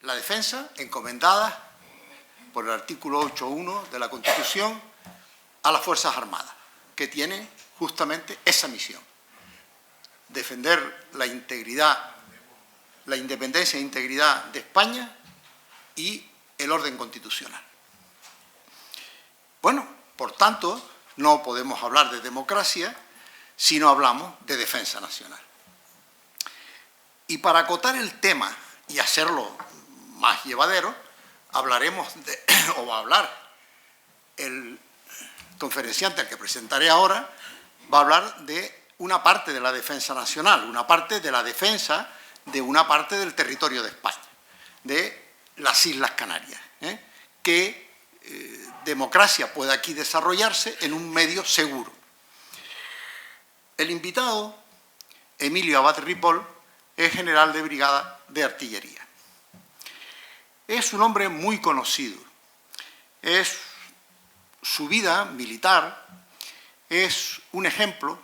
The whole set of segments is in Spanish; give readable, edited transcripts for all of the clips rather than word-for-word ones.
La defensa encomendada por el artículo 8.1 de la Constitución a las Fuerzas Armadas, que tienen justamente esa misión: defender la integridad, la independencia e integridad de España y el orden constitucional. Bueno, por tanto, no podemos hablar de democracia si no hablamos de defensa nacional. Y para acotar el tema y hacerlo más llevadero, hablaremos de, o va a hablar el conferenciante al que presentaré ahora, va a hablar de una parte de la defensa nacional, una parte de la defensa de una parte del territorio de España, de las Islas Canarias, que democracia puede aquí desarrollarse en un medio seguro. El invitado, Emilio Abad Ripoll, es general de brigada de artillería. Es un hombre muy conocido. Su vida militar es un ejemplo,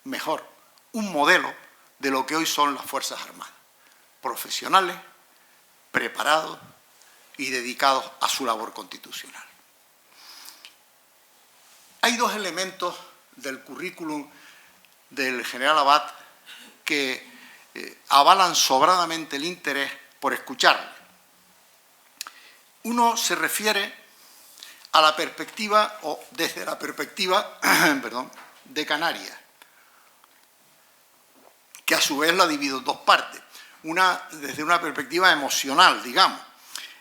mejor, un modelo de lo que hoy son las Fuerzas Armadas. Profesionales, preparados y dedicados a su labor constitucional. Hay dos elementos del currículum del general Abad que avalan sobradamente el interés por escucharle. Uno se refiere a la perspectiva, o desde la perspectiva, de Canarias, que a su vez la divido en dos partes. Una desde una perspectiva emocional, digamos.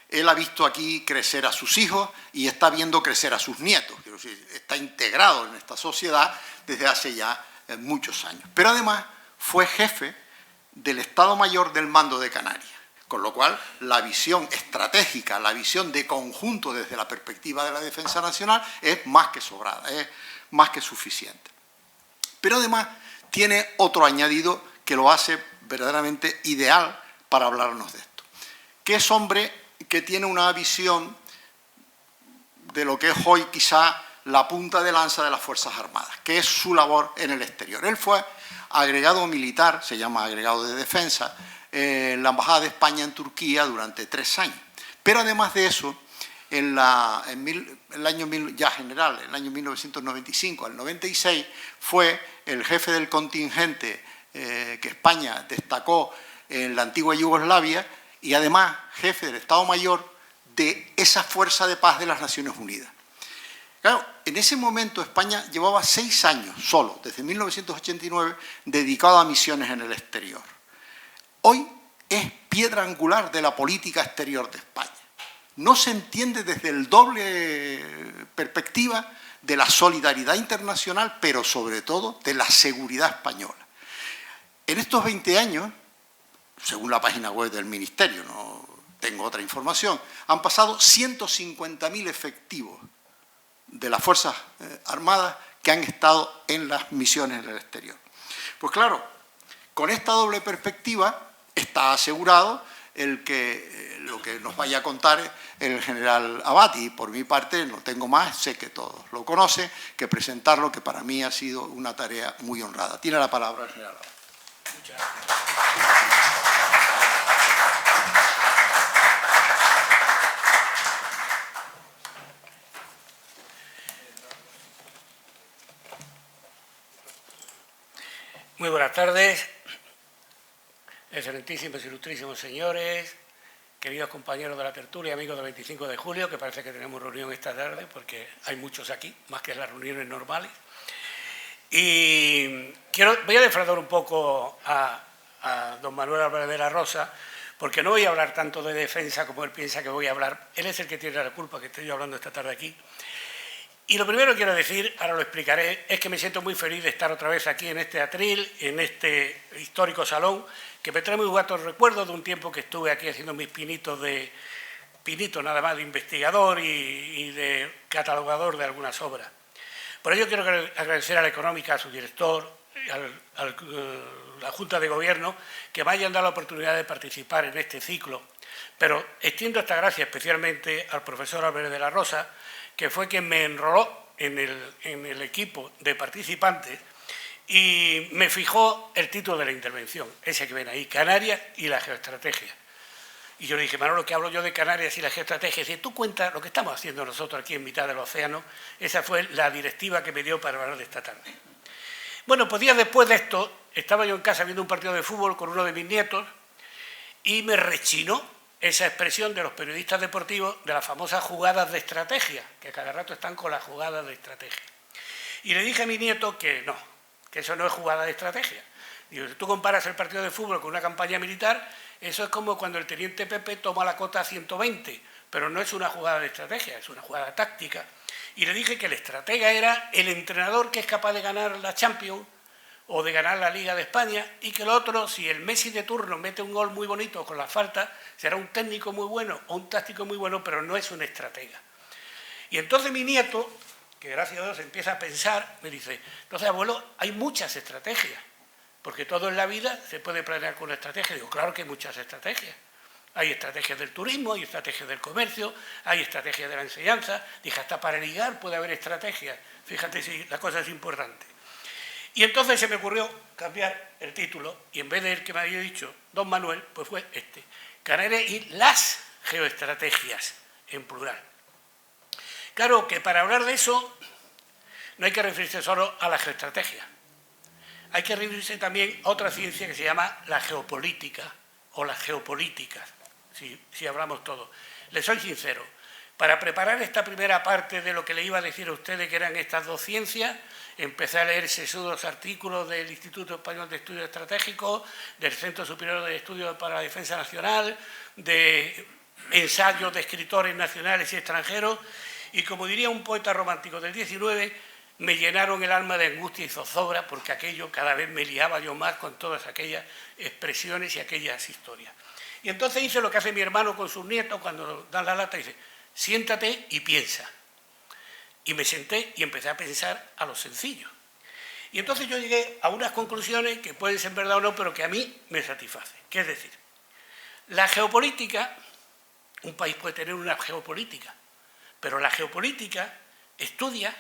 Él ha visto aquí crecer a sus hijos y está viendo crecer a sus nietos. Quiero decir, está integrado en esta sociedad desde hace ya muchos años. Pero además fue jefe del Estado Mayor del Mando de Canarias. Con lo cual, la visión estratégica, la visión de conjunto desde la perspectiva de la defensa nacional es más que sobrada, es más que suficiente. Pero además tiene otro añadido que lo hace verdaderamente ideal para hablarnos de esto, que es hombre que tiene una visión de lo que es hoy quizá la punta de lanza de las Fuerzas Armadas, que es su labor en el exterior. Él fue agregado militar, se llama agregado de defensa, en la Embajada de España en Turquía durante 3 años. Pero además de eso, en el año 1995 al 96, fue el jefe del contingente que España destacó en la antigua Yugoslavia y además jefe del Estado Mayor de esa Fuerza de Paz de las Naciones Unidas. Claro, en ese momento España llevaba 6 años solo, desde 1989, dedicado a misiones en el exterior. Hoy es piedra angular de la política exterior de España. No se entiende desde el doble perspectiva de la solidaridad internacional, pero sobre todo de la seguridad española. En estos 20 años, según la página web del Ministerio, no tengo otra información, han pasado 150.000 efectivos de las Fuerzas Armadas que han estado en las misiones en el exterior. Pues claro, con esta doble perspectiva está asegurado lo que nos vaya a contar el general Abad, y por mi parte no tengo más, sé que todos lo conocen, que presentarlo, que para mí ha sido una tarea muy honrada. Tiene la palabra el general Abad. Muchas gracias. Muy buenas tardes, excelentísimos, ilustrísimos señores, queridos compañeros de la tertulia, amigos del 25 de julio, que parece que tenemos reunión esta tarde, porque hay muchos aquí, más que en las reuniones normales. Y voy a defraudar un poco a don Manuel Álvarez de la Rosa, porque no voy a hablar tanto de defensa como él piensa que voy a hablar. Él es el que tiene la culpa que estoy yo hablando esta tarde aquí. Y lo primero que quiero decir, ahora lo explicaré, es que me siento muy feliz de estar otra vez aquí en este atril, en este histórico salón, que me trae muy buenos recuerdos de un tiempo que estuve aquí haciendo mis pinitos nada más, de investigador y de catalogador de algunas obras. Por ello quiero agradecer a la Económica, a su director, a la Junta de Gobierno, que me hayan dado la oportunidad de participar en este ciclo. Pero extiendo esta gracia especialmente al profesor Álvarez de la Rosa, que fue quien me enroló en el equipo de participantes y me fijó el título de la intervención, ese que ven ahí, Canarias y la geoestrategia. Y yo le dije, Manolo, que hablo yo de Canarias y la geoestrategia. Y dice, tú cuenta lo que estamos haciendo nosotros aquí en mitad del océano. Esa fue la directiva que me dio para hablar de esta tarde. Bueno, pues días después de esto, estaba yo en casa viendo un partido de fútbol con uno de mis nietos y me rechinó esa expresión de los periodistas deportivos de las famosas jugadas de estrategia, que cada rato están con las jugadas de estrategia. Y le dije a mi nieto que no, que eso no es jugada de estrategia. Digo, si tú comparas el partido de fútbol con una campaña militar, eso es como cuando el teniente Pepe toma la cota 120, pero no es una jugada de estrategia, es una jugada táctica. Y le dije que el estratega era el entrenador que es capaz de ganar la Champions o de ganar la Liga de España, y que el otro, si el Messi de turno mete un gol muy bonito con la falta, será un técnico muy bueno o un táctico muy bueno, pero no es un estratega. Y entonces mi nieto, que gracias a Dios empieza a pensar, me dice, entonces abuelo, hay muchas estrategias, porque todo en la vida se puede planear con una estrategia. Digo, claro que hay muchas estrategias. Hay estrategias del turismo, hay estrategias del comercio, hay estrategias de la enseñanza. Dije, hasta para ligar puede haber estrategias. Fíjate si la cosa es importante. Y entonces se me ocurrió cambiar el título, y en vez de el que me había dicho don Manuel, pues fue este, Canarias y las geoestrategias, en plural. Claro que para hablar de eso no hay que referirse solo a la geoestrategia. Hay que referirse también a otra ciencia que se llama la geopolítica o las geopolíticas, si hablamos todos. Les soy sincero, para preparar esta primera parte de lo que le iba a decir a ustedes que eran estas dos ciencias, empecé a leer sesudos artículos del Instituto Español de Estudios Estratégicos, del Centro Superior de Estudios para la Defensa Nacional, de ensayos de escritores nacionales y extranjeros, y como diría un poeta romántico del 19, me llenaron el alma de angustia y zozobra, porque aquello cada vez me liaba yo más con todas aquellas expresiones y aquellas historias. Y entonces hice lo que hace mi hermano con sus nietos cuando dan la lata, y dice, siéntate y piensa. Y me senté y empecé a pensar a lo sencillo. Y entonces yo llegué a unas conclusiones que pueden ser verdad o no, pero que a mí me satisfacen. ¿Qué es decir? La geopolítica, un país puede tener una geopolítica, pero la geopolítica estudia,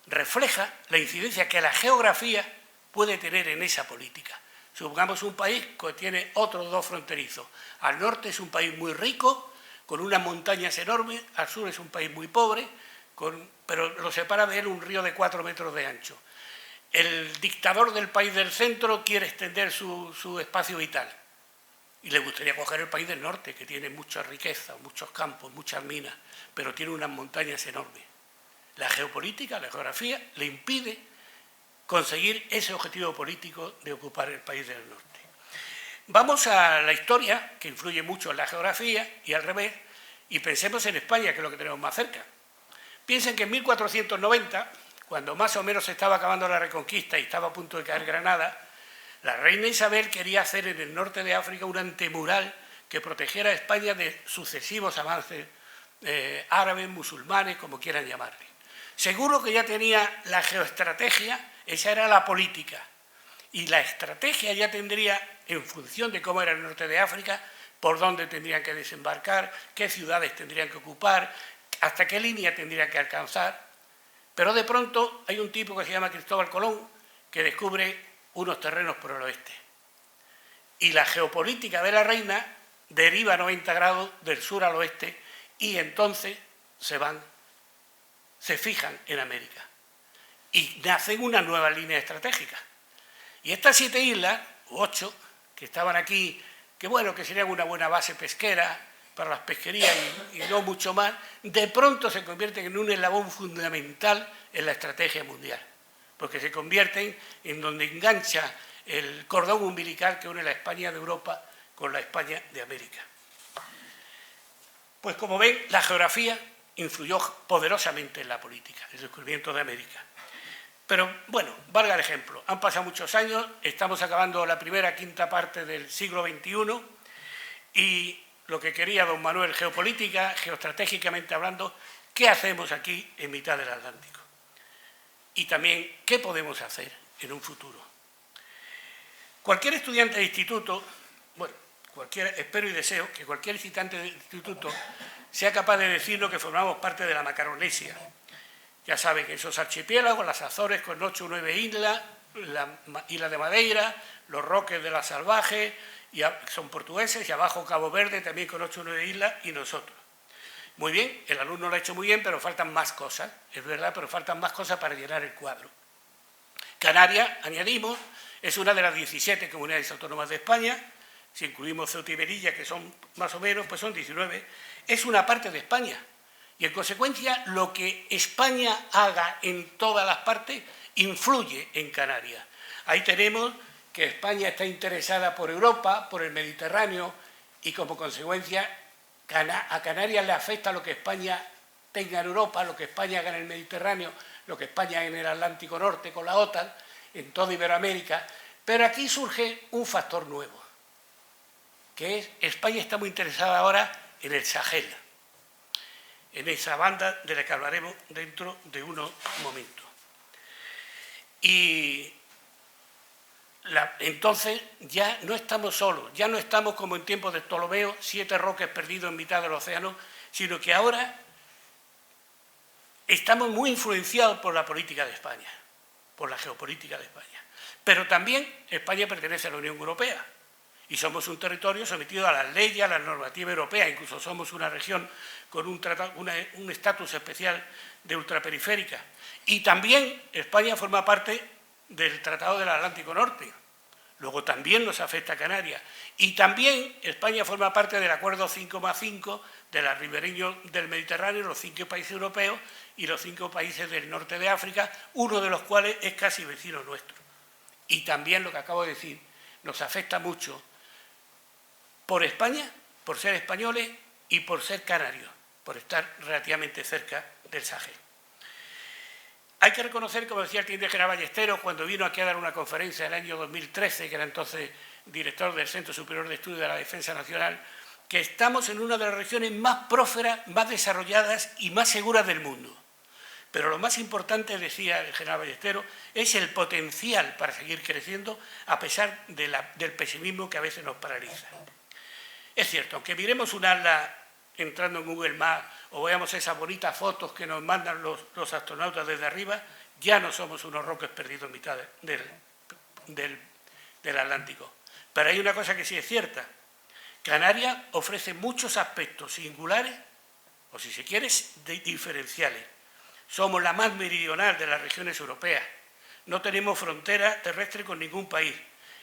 refleja la incidencia que la geografía puede tener en esa política. Supongamos un país que tiene otros dos fronterizos. Al norte es un país muy rico, con unas montañas enormes, al sur es un país muy pobre, pero lo separa de él un río de 4 metros de ancho. El dictador del país del centro quiere extender su espacio vital y le gustaría coger el país del norte, que tiene mucha riqueza, muchos campos, muchas minas, pero tiene unas montañas enormes. La geopolítica, la geografía, le impide conseguir ese objetivo político de ocupar el país del norte. Vamos a la historia, que influye mucho en la geografía, y al revés, y pensemos en España, que es lo que tenemos más cerca. Piensen que en 1490, cuando más o menos se estaba acabando la Reconquista y estaba a punto de caer Granada, la reina Isabel quería hacer en el norte de África un antemural que protegiera a España de sucesivos avances árabes, musulmanes, como quieran llamarle. Seguro que ya tenía la geoestrategia, esa era la política, y la estrategia ya tendría, en función de cómo era el norte de África, por dónde tendrían que desembarcar, qué ciudades tendrían que ocupar, hasta qué línea tendrían que alcanzar. Pero de pronto hay un tipo que se llama Cristóbal Colón que descubre unos terrenos por el oeste. Y la geopolítica de la reina deriva a 90 grados del sur al oeste y entonces se fijan en América. Y nacen una nueva línea estratégica. Y estas 7 islas, u 8, que estaban aquí, que bueno, que serían una buena base pesquera para las pesquerías y no mucho más, de pronto se convierten en un eslabón fundamental en la estrategia mundial, porque se convierten en donde engancha el cordón umbilical que une la España de Europa con la España de América. Pues como ven, la geografía influyó poderosamente en la política, el descubrimiento de América. Pero bueno, valga el ejemplo, han pasado muchos años, estamos acabando la primera quinta parte del siglo XXI y lo que quería don Manuel, geopolítica, geoestratégicamente hablando, ¿qué hacemos aquí en mitad del Atlántico? Y también, ¿qué podemos hacer en un futuro? Cualquier estudiante de instituto, bueno, espero y deseo que cualquier visitante de instituto sea capaz de decirnos que formamos parte de la Macaronesia. Ya saben que esos archipiélagos, las Azores con 8 o 9 islas, la isla de Madeira, los Roques de la Salvaje son portugueses, y abajo Cabo Verde, también con 8 o 9 islas, y nosotros. Muy bien, el alumno lo ha hecho muy bien, pero faltan más cosas, es verdad, pero faltan más cosas para llenar el cuadro. Canarias, añadimos, es una de las 17 comunidades autónomas de España, si incluimos Ceuta y Melilla, que son más o menos, pues son 19, es una parte de España. Y en consecuencia, lo que España haga en todas las partes influye en Canarias. Ahí tenemos que España está interesada por Europa, por el Mediterráneo, y como consecuencia a Canarias le afecta lo que España tenga en Europa, lo que España haga en el Mediterráneo, lo que España haga en el Atlántico Norte con la OTAN, en toda Iberoamérica. Pero aquí surge un factor nuevo, que es España está muy interesada ahora en el Sahel, en esa banda de la que hablaremos dentro de unos momentos. Y entonces ya no estamos solos, ya no estamos como en tiempos de Ptolomeo, 7 roques perdidos en mitad del océano, sino que ahora estamos muy influenciados por la política de España, por la geopolítica de España. Pero también España pertenece a la Unión Europea y somos un territorio sometido a las leyes, a la normativa europea, incluso somos una región con un estatus especial de ultraperiférica. Y también España forma parte del Tratado del Atlántico Norte. Luego también nos afecta a Canarias. Y también España forma parte del Acuerdo 5+5 de los ribereños del Mediterráneo, los 5 países europeos y los 5 países del norte de África, uno de los cuales es casi vecino nuestro. Y también lo que acabo de decir, nos afecta mucho por España, por ser españoles y por ser canarios, por estar relativamente cerca del Sahel. Hay que reconocer, como decía el teniente general Ballesteros, cuando vino aquí a dar una conferencia en el año 2013, que era entonces director del Centro Superior de Estudios de la Defensa Nacional, que estamos en una de las regiones más prósperas, más desarrolladas y más seguras del mundo. Pero lo más importante, decía el general Ballesteros, es el potencial para seguir creciendo a pesar del pesimismo que a veces nos paraliza. Es cierto, aunque miremos un ala entrando en Google Maps o veamos esas bonitas fotos que nos mandan los astronautas desde arriba, ya no somos unos roques perdidos en mitad del Atlántico. Pero hay una cosa que sí es cierta. Canarias ofrece muchos aspectos singulares, o si se quiere, diferenciales. Somos la más meridional de las regiones europeas. No tenemos frontera terrestre con ningún país.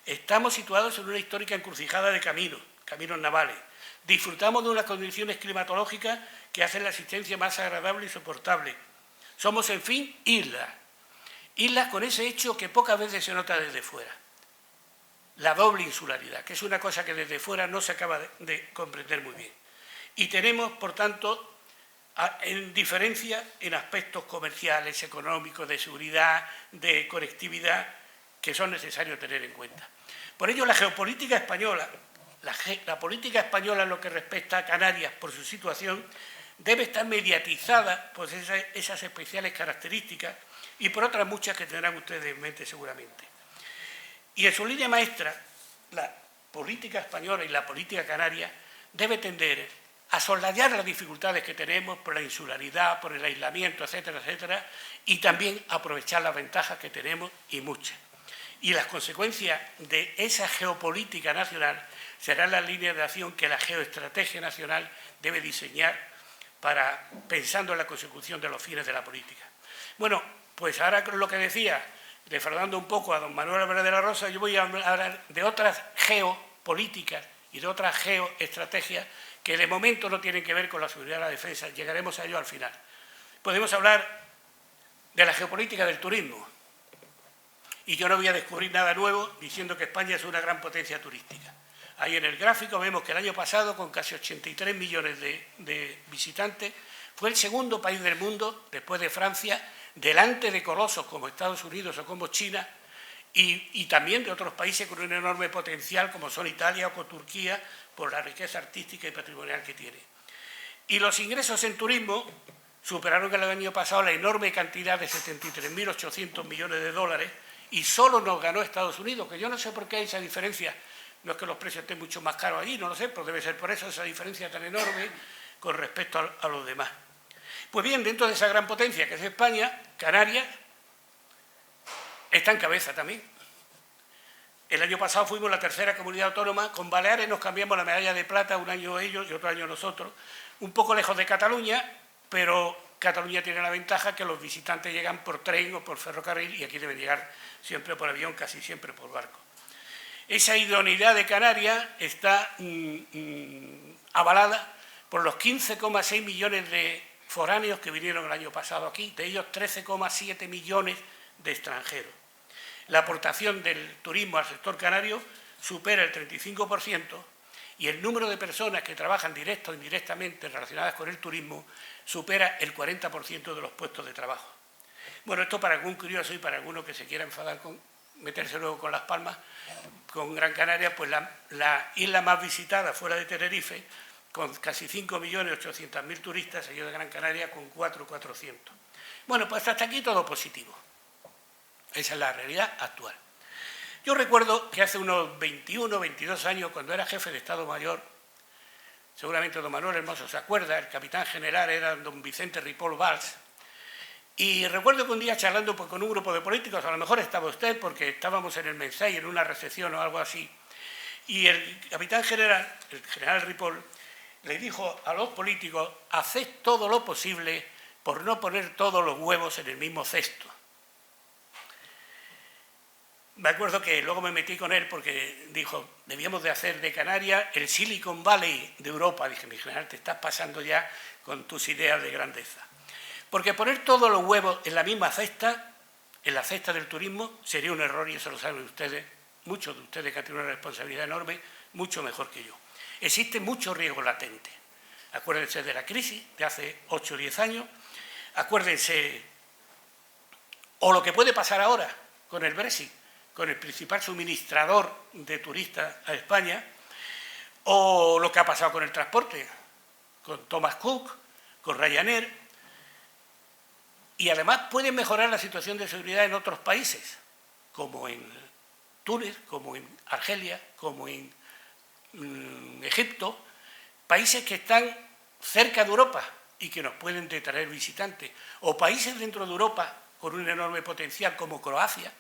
Estamos situados en una histórica encrucijada de caminos navales. Disfrutamos de unas condiciones climatológicas que hacen la existencia más agradable y soportable. Somos, en fin, islas. Islas con ese hecho que pocas veces se nota desde fuera. La doble insularidad, que es una cosa que desde fuera no se acaba de comprender muy bien. Y tenemos, por tanto, en diferencia en aspectos comerciales, económicos, de seguridad, de conectividad, que son necesarios tener en cuenta. Por ello, la geopolítica española, la política española en lo que respecta a Canarias por su situación, debe estar mediatizada por esas especiales características y por otras muchas que tendrán ustedes en mente seguramente. Y en su línea maestra, la política española y la política canaria debe tender a soslayar las dificultades que tenemos por la insularidad, por el aislamiento, etcétera, etcétera, y también aprovechar las ventajas que tenemos y muchas. Y las consecuencias de esa geopolítica nacional serán las líneas de acción que la geoestrategia nacional debe diseñar pensando en la consecución de los fines de la política. Bueno, pues ahora con lo que decía, defraudando un poco a don Manuel Álvarez de la Rosa, yo voy a hablar de otras geopolíticas y de otras geoestrategias que de momento no tienen que ver con la seguridad y la defensa. Llegaremos a ello al final. Podemos hablar de la geopolítica del turismo. Y yo no voy a descubrir nada nuevo diciendo que España es una gran potencia turística. Ahí en el gráfico vemos que el año pasado, con casi 83 millones de visitantes, fue el segundo país del mundo, después de Francia, delante de colosos como Estados Unidos o como China, y también de otros países con un enorme potencial como son Italia o Turquía, por la riqueza artística y patrimonial que tiene. Y los ingresos en turismo superaron el año pasado la enorme cantidad de 73.800 millones de dólares, y solo nos ganó Estados Unidos, que yo no sé por qué hay esa diferencia. No es que los precios estén mucho más caros allí, no lo sé, pero debe ser por eso esa diferencia tan enorme con respecto a los demás. Pues bien, dentro de esa gran potencia que es España, Canarias está en cabeza también. El año pasado fuimos la tercera comunidad autónoma, con Baleares nos cambiamos la medalla de plata, un año ellos y otro año nosotros, un poco lejos de Cataluña, pero Cataluña tiene la ventaja que los visitantes llegan por tren o por ferrocarril y aquí deben llegar siempre por avión, casi siempre por barco. Esa idoneidad de Canarias está avalada por los 15,6 millones de foráneos que vinieron el año pasado aquí, de ellos 13,7 millones de extranjeros. La aportación del turismo al sector canario supera el 35% y el número de personas que trabajan directa o indirectamente relacionadas con el turismo supera el 40% de los puestos de trabajo. Bueno, esto para algún curioso y para alguno que se quiera enfadar con meterse luego con Las Palmas, con Gran Canaria, pues la isla más visitada fuera de Tenerife, con casi 5.800.000 turistas, seguido de Gran Canaria con 4.400. Bueno, pues hasta aquí todo positivo. Esa es la realidad actual. Yo recuerdo que hace unos 21, 22 años, cuando era jefe de Estado Mayor, seguramente don Manuel Hermoso se acuerda, el capitán general era don Vicente Ripoll Valls, y recuerdo que un día charlando con un grupo de políticos, a lo mejor estaba usted porque estábamos en el Mensay, en una recepción o algo así, y el capitán general, el general Ripoll, le dijo a los políticos: haced todo lo posible por no poner todos los huevos en el mismo cesto. Me acuerdo que luego me metí con él porque dijo: debíamos de hacer de Canarias el Silicon Valley de Europa. Dije: mi general, te estás pasando ya con tus ideas de grandeza. Porque poner todos los huevos en la misma cesta, en la cesta del turismo, sería un error, y eso lo saben ustedes, muchos de ustedes que han tenido una responsabilidad enorme, mucho mejor que yo. Existe mucho riesgo latente. Acuérdense de la crisis de hace 8 o 10 años, acuérdense, o lo que puede pasar ahora con el Brexit, con el principal suministrador de turistas a España, o lo que ha pasado con el transporte, con Thomas Cook, con Ryanair, y además puede mejorar la situación de seguridad en otros países, como en Túnez, como en Argelia, como en Egipto, países que están cerca de Europa y que nos pueden traer visitantes, o países dentro de Europa con un enorme potencial como Croacia,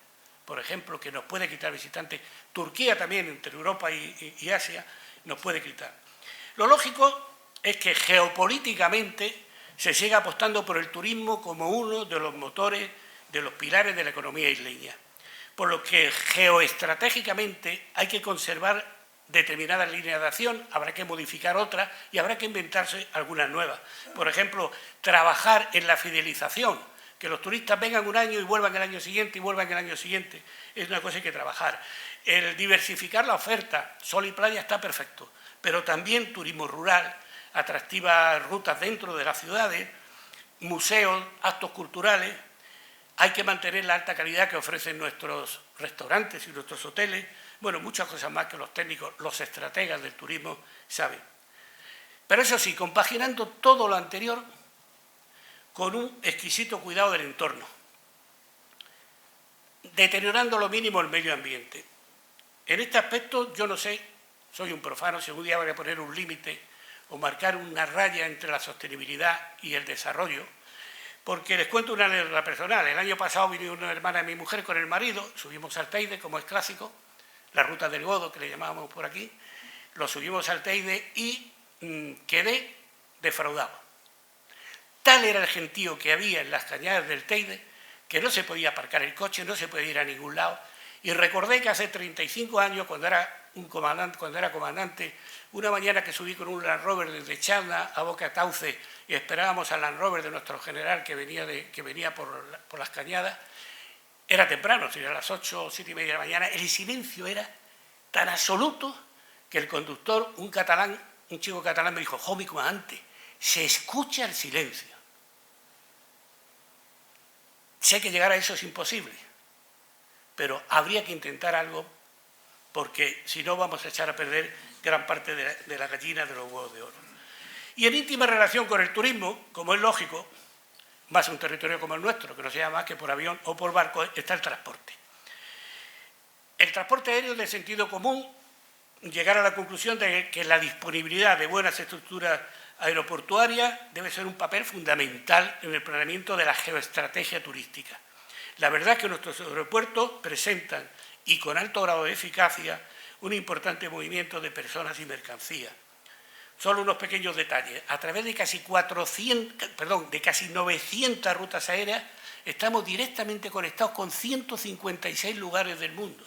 por ejemplo, que nos puede quitar visitantes. Turquía también, entre Europa y Asia, nos puede quitar. Lo lógico es que geopolíticamente se siga apostando por el turismo como uno de los motores, de los pilares de la economía isleña. Por lo que geoestratégicamente hay que conservar determinadas líneas de acción, habrá que modificar otras y habrá que inventarse algunas nuevas. Por ejemplo, trabajar en la fidelización, que los turistas vengan un año y vuelvan el año siguiente y vuelvan el año siguiente, es una cosa que hay que trabajar. El diversificar la oferta, sol y playa está perfecto, pero también turismo rural, atractivas rutas dentro de las ciudades, museos, actos culturales. Hay que mantener la alta calidad que ofrecen nuestros restaurantes y nuestros hoteles. Bueno, muchas cosas más que los técnicos, los estrategas del turismo saben. Pero eso sí, compaginando todo lo anterior con un exquisito cuidado del entorno, deteriorando lo mínimo el medio ambiente. En este aspecto, yo no sé, soy un profano, si algún día voy a poner un límite o marcar una raya entre la sostenibilidad y el desarrollo, porque les cuento una anécdota personal. El año pasado vino una hermana de mi mujer con el marido, subimos al Teide, como es clásico, la ruta del Godo, que le llamábamos por aquí, lo subimos al Teide y quedé defraudado. Tal era el gentío que había en las cañadas del Teide que no se podía aparcar el coche, no se podía ir a ningún lado. Y recordé que hace 35 años, cuando era comandante, una mañana que subí con un Land Rover desde Chalna a Boca Tauce y esperábamos al Land Rover de nuestro general que venía por las cañadas, era temprano, sería a las 8 o 7 y media de la mañana, el silencio era tan absoluto que el conductor, un chico catalán, me dijo: "Jo, mi comandante, se escucha el silencio". Sé que llegar a eso es imposible, pero habría que intentar algo, porque si no vamos a echar a perder gran parte de la gallina de los huevos de oro. Y en íntima relación con el turismo, como es lógico, más un territorio como el nuestro, que no se llama más que por avión o por barco, está el transporte. El transporte aéreo de sentido común, llegar a la conclusión de que la disponibilidad de buenas estructuras aeroportuarias debe ser un papel fundamental en el planeamiento de la geoestrategia turística. La verdad es que nuestros aeropuertos presentan y con alto grado de eficacia un importante movimiento de personas y mercancías. Solo unos pequeños detalles. A través de casi 900 rutas aéreas estamos directamente conectados con 156 lugares del mundo.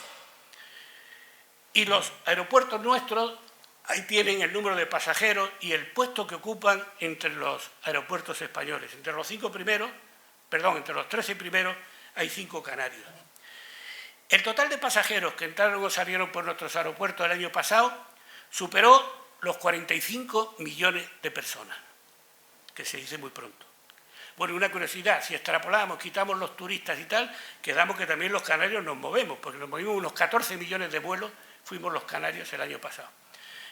Y los aeropuertos nuestros, ahí tienen el número de pasajeros y el puesto que ocupan entre los aeropuertos españoles. Entre los 13 primeros hay 5 canarios. El total de pasajeros que entraron o salieron por nuestros aeropuertos el año pasado superó los 45 millones de personas, que se dice muy pronto. Bueno, una curiosidad, si extrapolamos, quitamos los turistas y tal, quedamos que también los canarios nos movemos, porque nos movimos unos 14 millones de vuelos, fuimos los canarios el año pasado.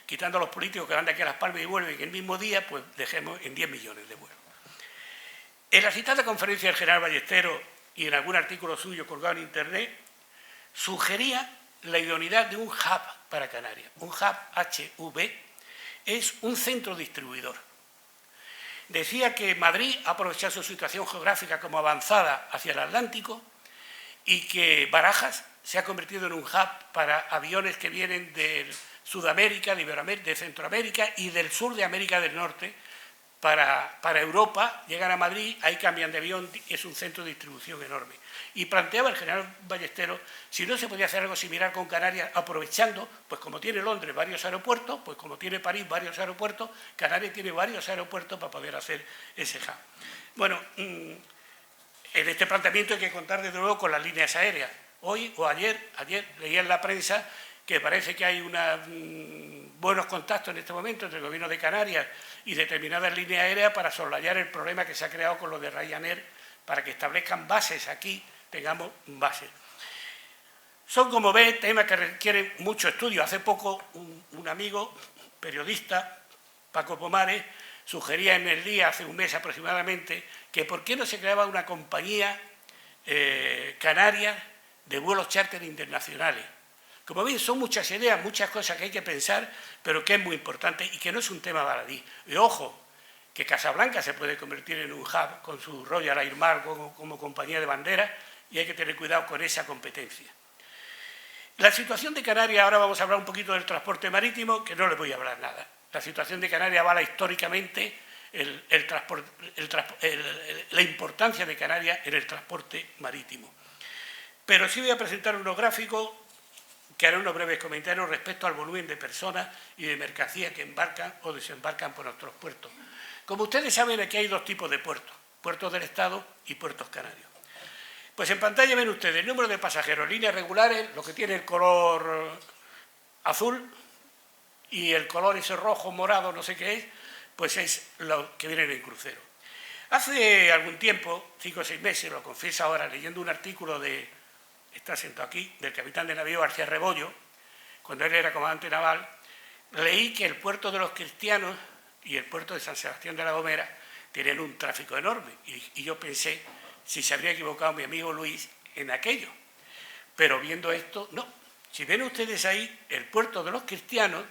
Quitando a los políticos que van de aquí a Las Palmas y vuelven el mismo día, pues dejemos en 10 millones de vuelos. En la citada conferencia del general Ballesteros y en algún artículo suyo colgado en Internet, sugería la idoneidad de un hub para Canarias. Un hub, HV, es un centro distribuidor. Decía que Madrid ha aprovechado su situación geográfica como avanzada hacia el Atlántico y que Barajas se ha convertido en un hub para aviones que vienen de Sudamérica, de Centroamérica y del sur de América del Norte para Europa, llegan a Madrid, ahí cambian de avión, es un centro de distribución enorme. Y planteaba el general Ballesteros si no se podía hacer algo similar con Canarias, aprovechando, pues como tiene Londres varios aeropuertos, pues como tiene París varios aeropuertos, Canarias tiene varios aeropuertos para poder hacer ese hub. Bueno, en este planteamiento hay que contar desde luego con las líneas aéreas. Hoy o ayer leía en la prensa que parece que hay buenos contactos en este momento entre el Gobierno de Canarias y determinadas líneas aéreas para soslayar el problema que se ha creado con lo de Ryanair, para que establezcan bases aquí, tengamos bases. Son, como ve, temas que requieren mucho estudio. Hace poco un amigo, periodista, Paco Pomares, sugería en El Día, hace un mes aproximadamente, que por qué no se creaba una compañía canaria de vuelos charter internacionales. Como ven, son muchas ideas, muchas cosas que hay que pensar, pero que es muy importante y que no es un tema baladí. Y ojo, que Casablanca se puede convertir en un hub con su Royal Air Maroc como compañía de bandera y hay que tener cuidado con esa competencia. La situación de Canarias, ahora vamos a hablar un poquito del transporte marítimo, que no les voy a hablar nada. La situación de Canarias avala históricamente la importancia de Canarias en el transporte marítimo. Pero sí voy a presentar unos gráficos que haré unos breves comentarios respecto al volumen de personas y de mercancías que embarcan o desembarcan por nuestros puertos. Como ustedes saben, aquí hay dos tipos de puertos, puertos del Estado y puertos canarios. Pues en pantalla ven ustedes el número de pasajeros, líneas regulares, lo que tiene el color azul y el color ese rojo, morado, no sé qué es, pues es lo que vienen en crucero. Hace algún tiempo, 5 o 6 meses, lo confieso ahora, leyendo un artículo está sentado aquí, del capitán de navío García Rebollo, cuando él era comandante naval, leí que el puerto de los Cristianos y el puerto de San Sebastián de la Gomera tienen un tráfico enorme. Y yo pensé si se habría equivocado mi amigo Luis en aquello. Pero viendo esto, no. Si ven ustedes ahí, el puerto de los Cristianos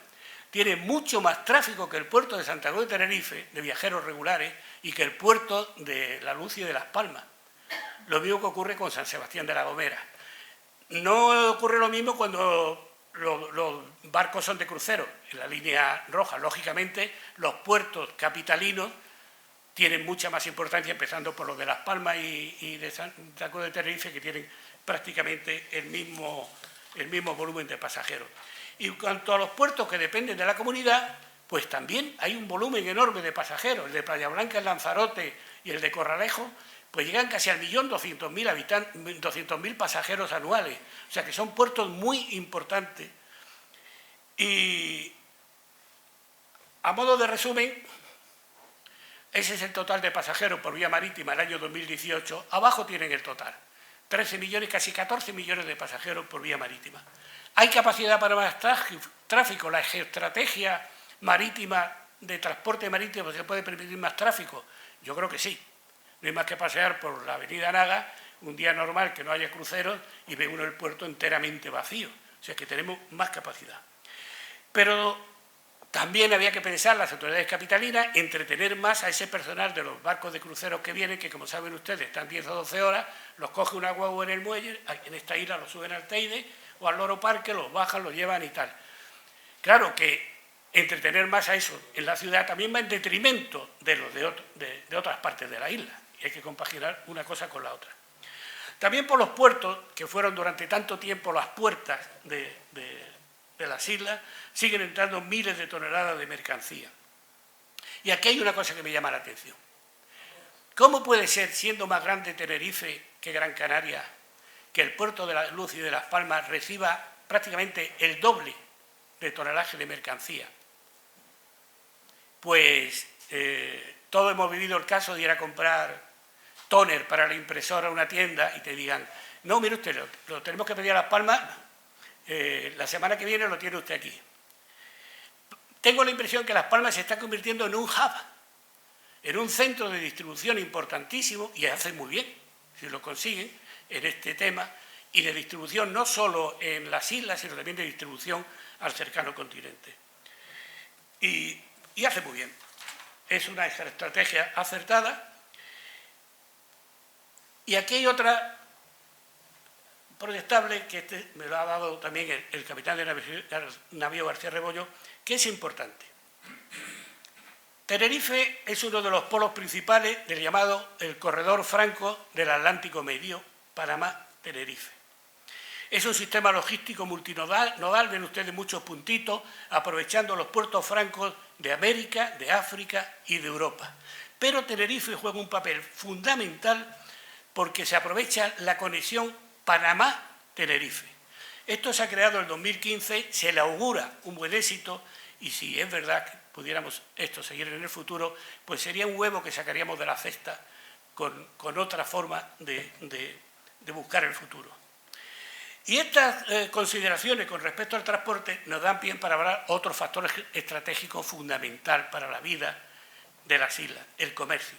tiene mucho más tráfico que el puerto de Santa Cruz de Tenerife, de viajeros regulares, y que el puerto de La Luz y de Las Palmas. Lo mismo que ocurre con San Sebastián de la Gomera. No ocurre lo mismo cuando los barcos son de crucero, en la línea roja. Lógicamente, los puertos capitalinos tienen mucha más importancia, empezando por los de Las Palmas y de Santa Cruz de Tenerife, que tienen prácticamente el mismo volumen de pasajeros. Y en cuanto a los puertos que dependen de la comunidad, pues también hay un volumen enorme de pasajeros. El de Playa Blanca, el Lanzarote y el de Corralejo, pues llegan casi al 1.200.000 pasajeros anuales. O sea que son puertos muy importantes. Y a modo de resumen, ese es el total de pasajeros por vía marítima el año 2018. Abajo tienen el total. 13 millones, casi 14 millones de pasajeros por vía marítima. ¿Hay capacidad para más tráfico? ¿La geoestrategia marítima de transporte marítimo se puede permitir más tráfico? Yo creo que sí. No hay más que pasear por la avenida Naga un día normal que no haya cruceros y ve uno el puerto enteramente vacío. O sea que tenemos más capacidad. Pero también había que pensar, las autoridades capitalinas, entretener más a ese personal de los barcos de cruceros que vienen, que como saben ustedes están 10 o 12 horas, los coge una guagua en el muelle, en esta isla los suben al Teide, o al Loro Parque, los bajan, los llevan y tal. Claro que entretener más a eso en la ciudad también va en detrimento de los de otras partes de la isla. Y hay que compaginar una cosa con la otra. También por los puertos, que fueron durante tanto tiempo las puertas de las islas, siguen entrando miles de toneladas de mercancía. Y aquí hay una cosa que me llama la atención. ¿Cómo puede ser, siendo más grande Tenerife que Gran Canaria, que el puerto de La Luz y de Las Palmas reciba prácticamente el doble de tonelaje de mercancía? Pues todos hemos vivido el caso de ir a comprar tóner para la impresora a una tienda y te digan, no, mire usted, lo tenemos que pedir a Las Palmas, la semana que viene lo tiene usted aquí. Tengo la impresión que Las Palmas se está convirtiendo en un hub, en un centro de distribución importantísimo, y hacen muy bien, si lo consiguen, en este tema, y de distribución no solo en las islas, sino también de distribución al cercano continente. Y hace muy bien. Es una estrategia acertada. Y aquí hay otra proyectable, que me lo ha dado también el capitán de navío García Rebollo, que es importante. Tenerife es uno de los polos principales del llamado el corredor franco del Atlántico Medio, Panamá-Tenerife. Es un sistema logístico multinodal, ven ustedes muchos puntitos, aprovechando los puertos francos de América, de África y de Europa. Pero Tenerife juega un papel fundamental porque se aprovecha la conexión Panamá-Tenerife. Esto se ha creado en el 2015, se le augura un buen éxito, y si es verdad que pudiéramos esto seguir en el futuro, pues sería un huevo que sacaríamos de la cesta con otra forma de buscar el futuro. Y estas consideraciones con respecto al transporte nos dan pie para hablar otros factores estratégicos fundamentales para la vida de las islas, el comercio.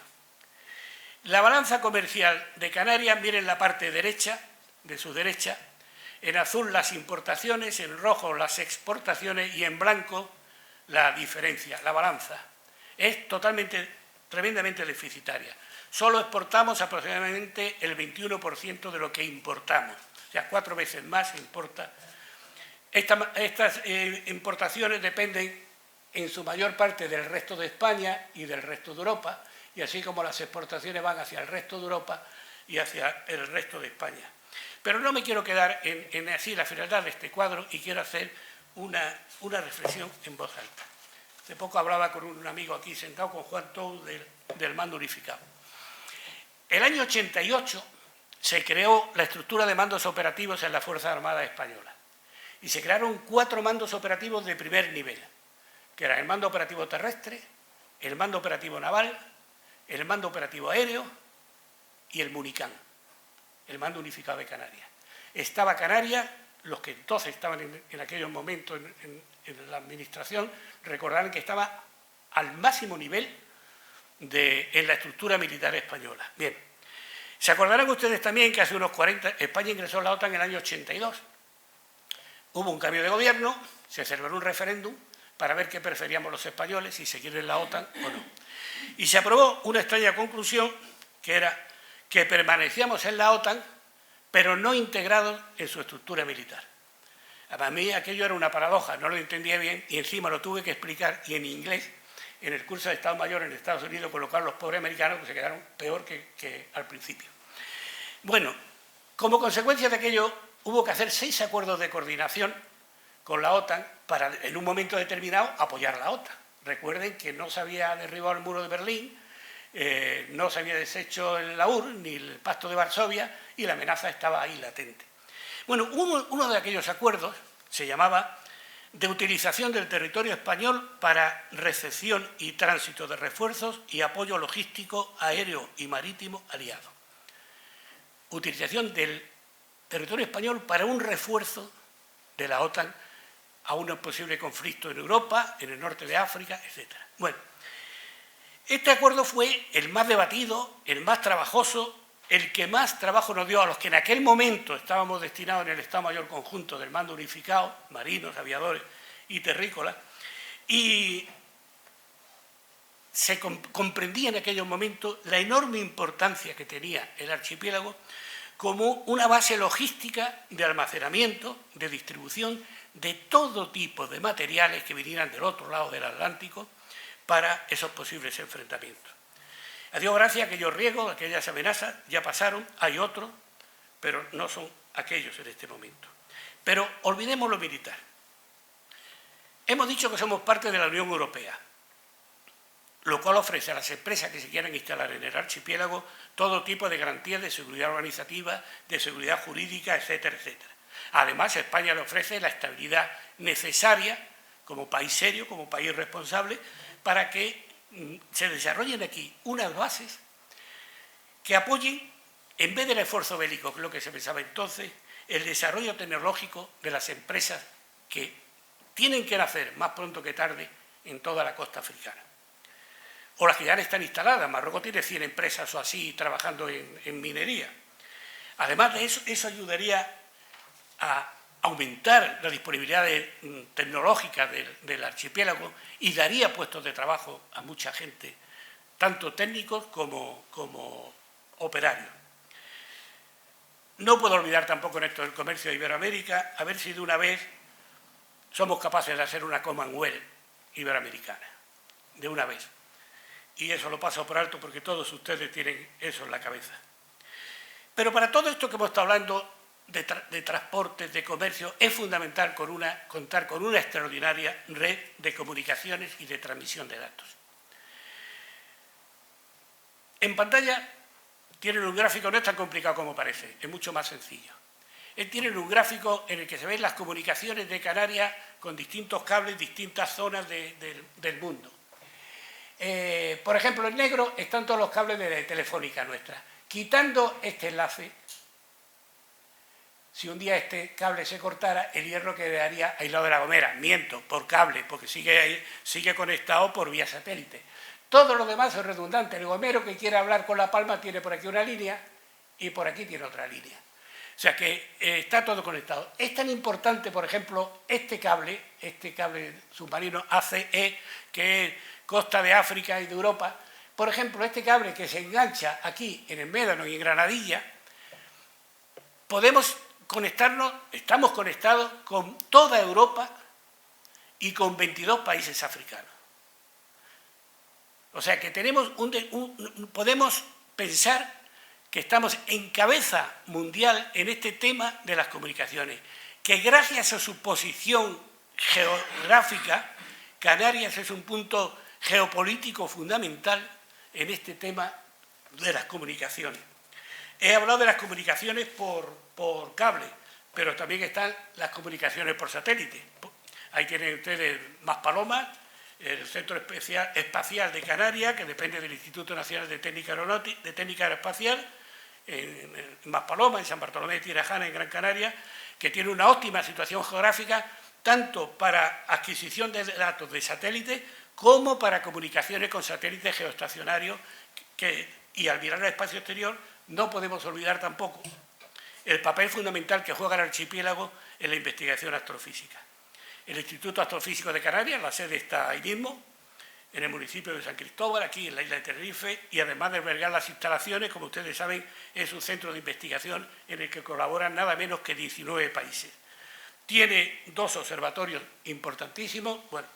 La balanza comercial de Canarias, miren la parte derecha, de su derecha, en azul las importaciones, en rojo las exportaciones y en blanco la diferencia, la balanza. Es tremendamente deficitaria. Solo exportamos aproximadamente el 21% de lo que importamos. O sea, 4 veces más se importa. Estas importaciones dependen en su mayor parte del resto de España y del resto de Europa, y así como las exportaciones van hacia el resto de Europa y hacia el resto de España. Pero no me quiero quedar en así la frialdad de este cuadro y quiero hacer una reflexión en voz alta. Hace poco hablaba con un amigo aquí sentado, con Juan Tou, del mando unificado. El año 88 se creó la estructura de mandos operativos en las Fuerzas Armadas Españolas y se crearon 4 mandos operativos de primer nivel, que eran el mando operativo terrestre, el mando operativo naval, el mando operativo aéreo y el MUNICAN, el mando unificado de Canarias. Estaba Canarias, los que entonces estaban en aquellos momentos en la administración, recordarán que estaba al máximo nivel en la estructura militar española. Bien, se acordarán ustedes también que hace unos 40, España ingresó a la OTAN en el año 82. Hubo un cambio de gobierno, se celebró un referéndum para ver qué preferíamos los españoles, si seguir en la OTAN o no. Y se aprobó una extraña conclusión, que era que permanecíamos en la OTAN, pero no integrados en su estructura militar. Para mí aquello era una paradoja, no lo entendía bien y encima lo tuve que explicar, y en inglés, en el curso de Estado Mayor en Estados Unidos, con lo cual los pobres americanos pues, se quedaron peor que al principio. Bueno, como consecuencia de aquello, hubo que hacer 6 acuerdos de coordinación con la OTAN para, en un momento determinado, apoyar la OTAN. Recuerden que no se había derribado el muro de Berlín, no se había deshecho la URSS ni el Pacto de Varsovia y la amenaza estaba ahí latente. Bueno, uno de aquellos acuerdos se llamaba de utilización del territorio español para recepción y tránsito de refuerzos y apoyo logístico aéreo y marítimo aliado. Utilización del territorio español para un refuerzo de la OTAN a un posible conflicto en Europa, en el norte de África, etc. Bueno, este acuerdo fue el más debatido, el más trabajoso, el que más trabajo nos dio a los que en aquel momento estábamos destinados en el Estado Mayor Conjunto del Mando Unificado, marinos, aviadores y terrícolas, y se comprendía en aquellos momentos la enorme importancia que tenía el archipiélago como una base logística de almacenamiento, de distribución de todo tipo de materiales que vinieran del otro lado del Atlántico para esos posibles enfrentamientos. A Dios gracias, aquellos riesgos, aquellas amenazas ya pasaron, hay otros, pero no son aquellos en este momento. Pero olvidemos lo militar. Hemos dicho que somos parte de la Unión Europea, lo cual ofrece a las empresas que se quieran instalar en el archipiélago todo tipo de garantías de seguridad organizativa, de seguridad jurídica, etcétera, etcétera. Además, España le ofrece la estabilidad necesaria como país serio, como país responsable, para que se desarrollen aquí unas bases que apoyen, en vez del esfuerzo bélico, que es lo que se pensaba entonces, el desarrollo tecnológico de las empresas que tienen que nacer más pronto que tarde en toda la costa africana. O las que ya están instaladas. Marruecos tiene 100 empresas o así trabajando en minería. Además de eso, eso ayudaría a aumentar la disponibilidad tecnológica del archipiélago y daría puestos de trabajo a mucha gente, tanto técnicos como operarios. No puedo olvidar tampoco en esto del comercio de Iberoamérica, a ver si de una vez somos capaces de hacer una Commonwealth iberoamericana, de una vez. Y eso lo paso por alto porque todos ustedes tienen eso en la cabeza. Pero para todo esto que hemos estado hablando de transportes, de comercio, es fundamental contar con una extraordinaria red de comunicaciones y de transmisión de datos. En pantalla tienen un gráfico, no es tan complicado como parece, es mucho más sencillo. Tienen un gráfico en el que se ven las comunicaciones de Canarias con distintos cables en distintas zonas del mundo. Por ejemplo, en negro están todos los cables de Telefónica nuestra. Quitando este enlace, si un día este cable se cortara, el Hierro quedaría aislado de La Gomera. Miento, por cable, porque sigue conectado por vía satélite. Todo lo demás es redundante. El gomero que quiere hablar con La Palma tiene por aquí una línea y por aquí tiene otra línea. O sea que está todo conectado. Es tan importante, por ejemplo, este cable submarino ACE, que es costa de África y de Europa. Por ejemplo, este cable que se engancha aquí en el Médano y en Granadilla, podemos conectarnos, estamos conectados con toda Europa y con 22 países africanos. O sea que podemos pensar que estamos en cabeza mundial en este tema de las comunicaciones, que gracias a su posición geográfica, Canarias es un punto geopolítico fundamental en este tema de las comunicaciones. He hablado de las comunicaciones por cable, pero también están las comunicaciones por satélite. Ahí tienen ustedes Maspalomas, el Centro Espacial de Canarias, que depende del Instituto Nacional de Técnica Aeroespacial, en Maspalomas, en San Bartolomé de Tirajana, en Gran Canaria, que tiene una óptima situación geográfica, tanto para adquisición de datos de satélite como para comunicaciones con satélites geoestacionarios, y al mirar al espacio exterior no podemos olvidar tampoco el papel fundamental que juega el archipiélago en la investigación astrofísica. El Instituto Astrofísico de Canarias, la sede está ahí mismo, en el municipio de San Cristóbal, aquí en la isla de Tenerife, y además de albergar las instalaciones, como ustedes saben, es un centro de investigación en el que colaboran nada menos que 19 países. Tiene 2 observatorios importantísimos, bueno,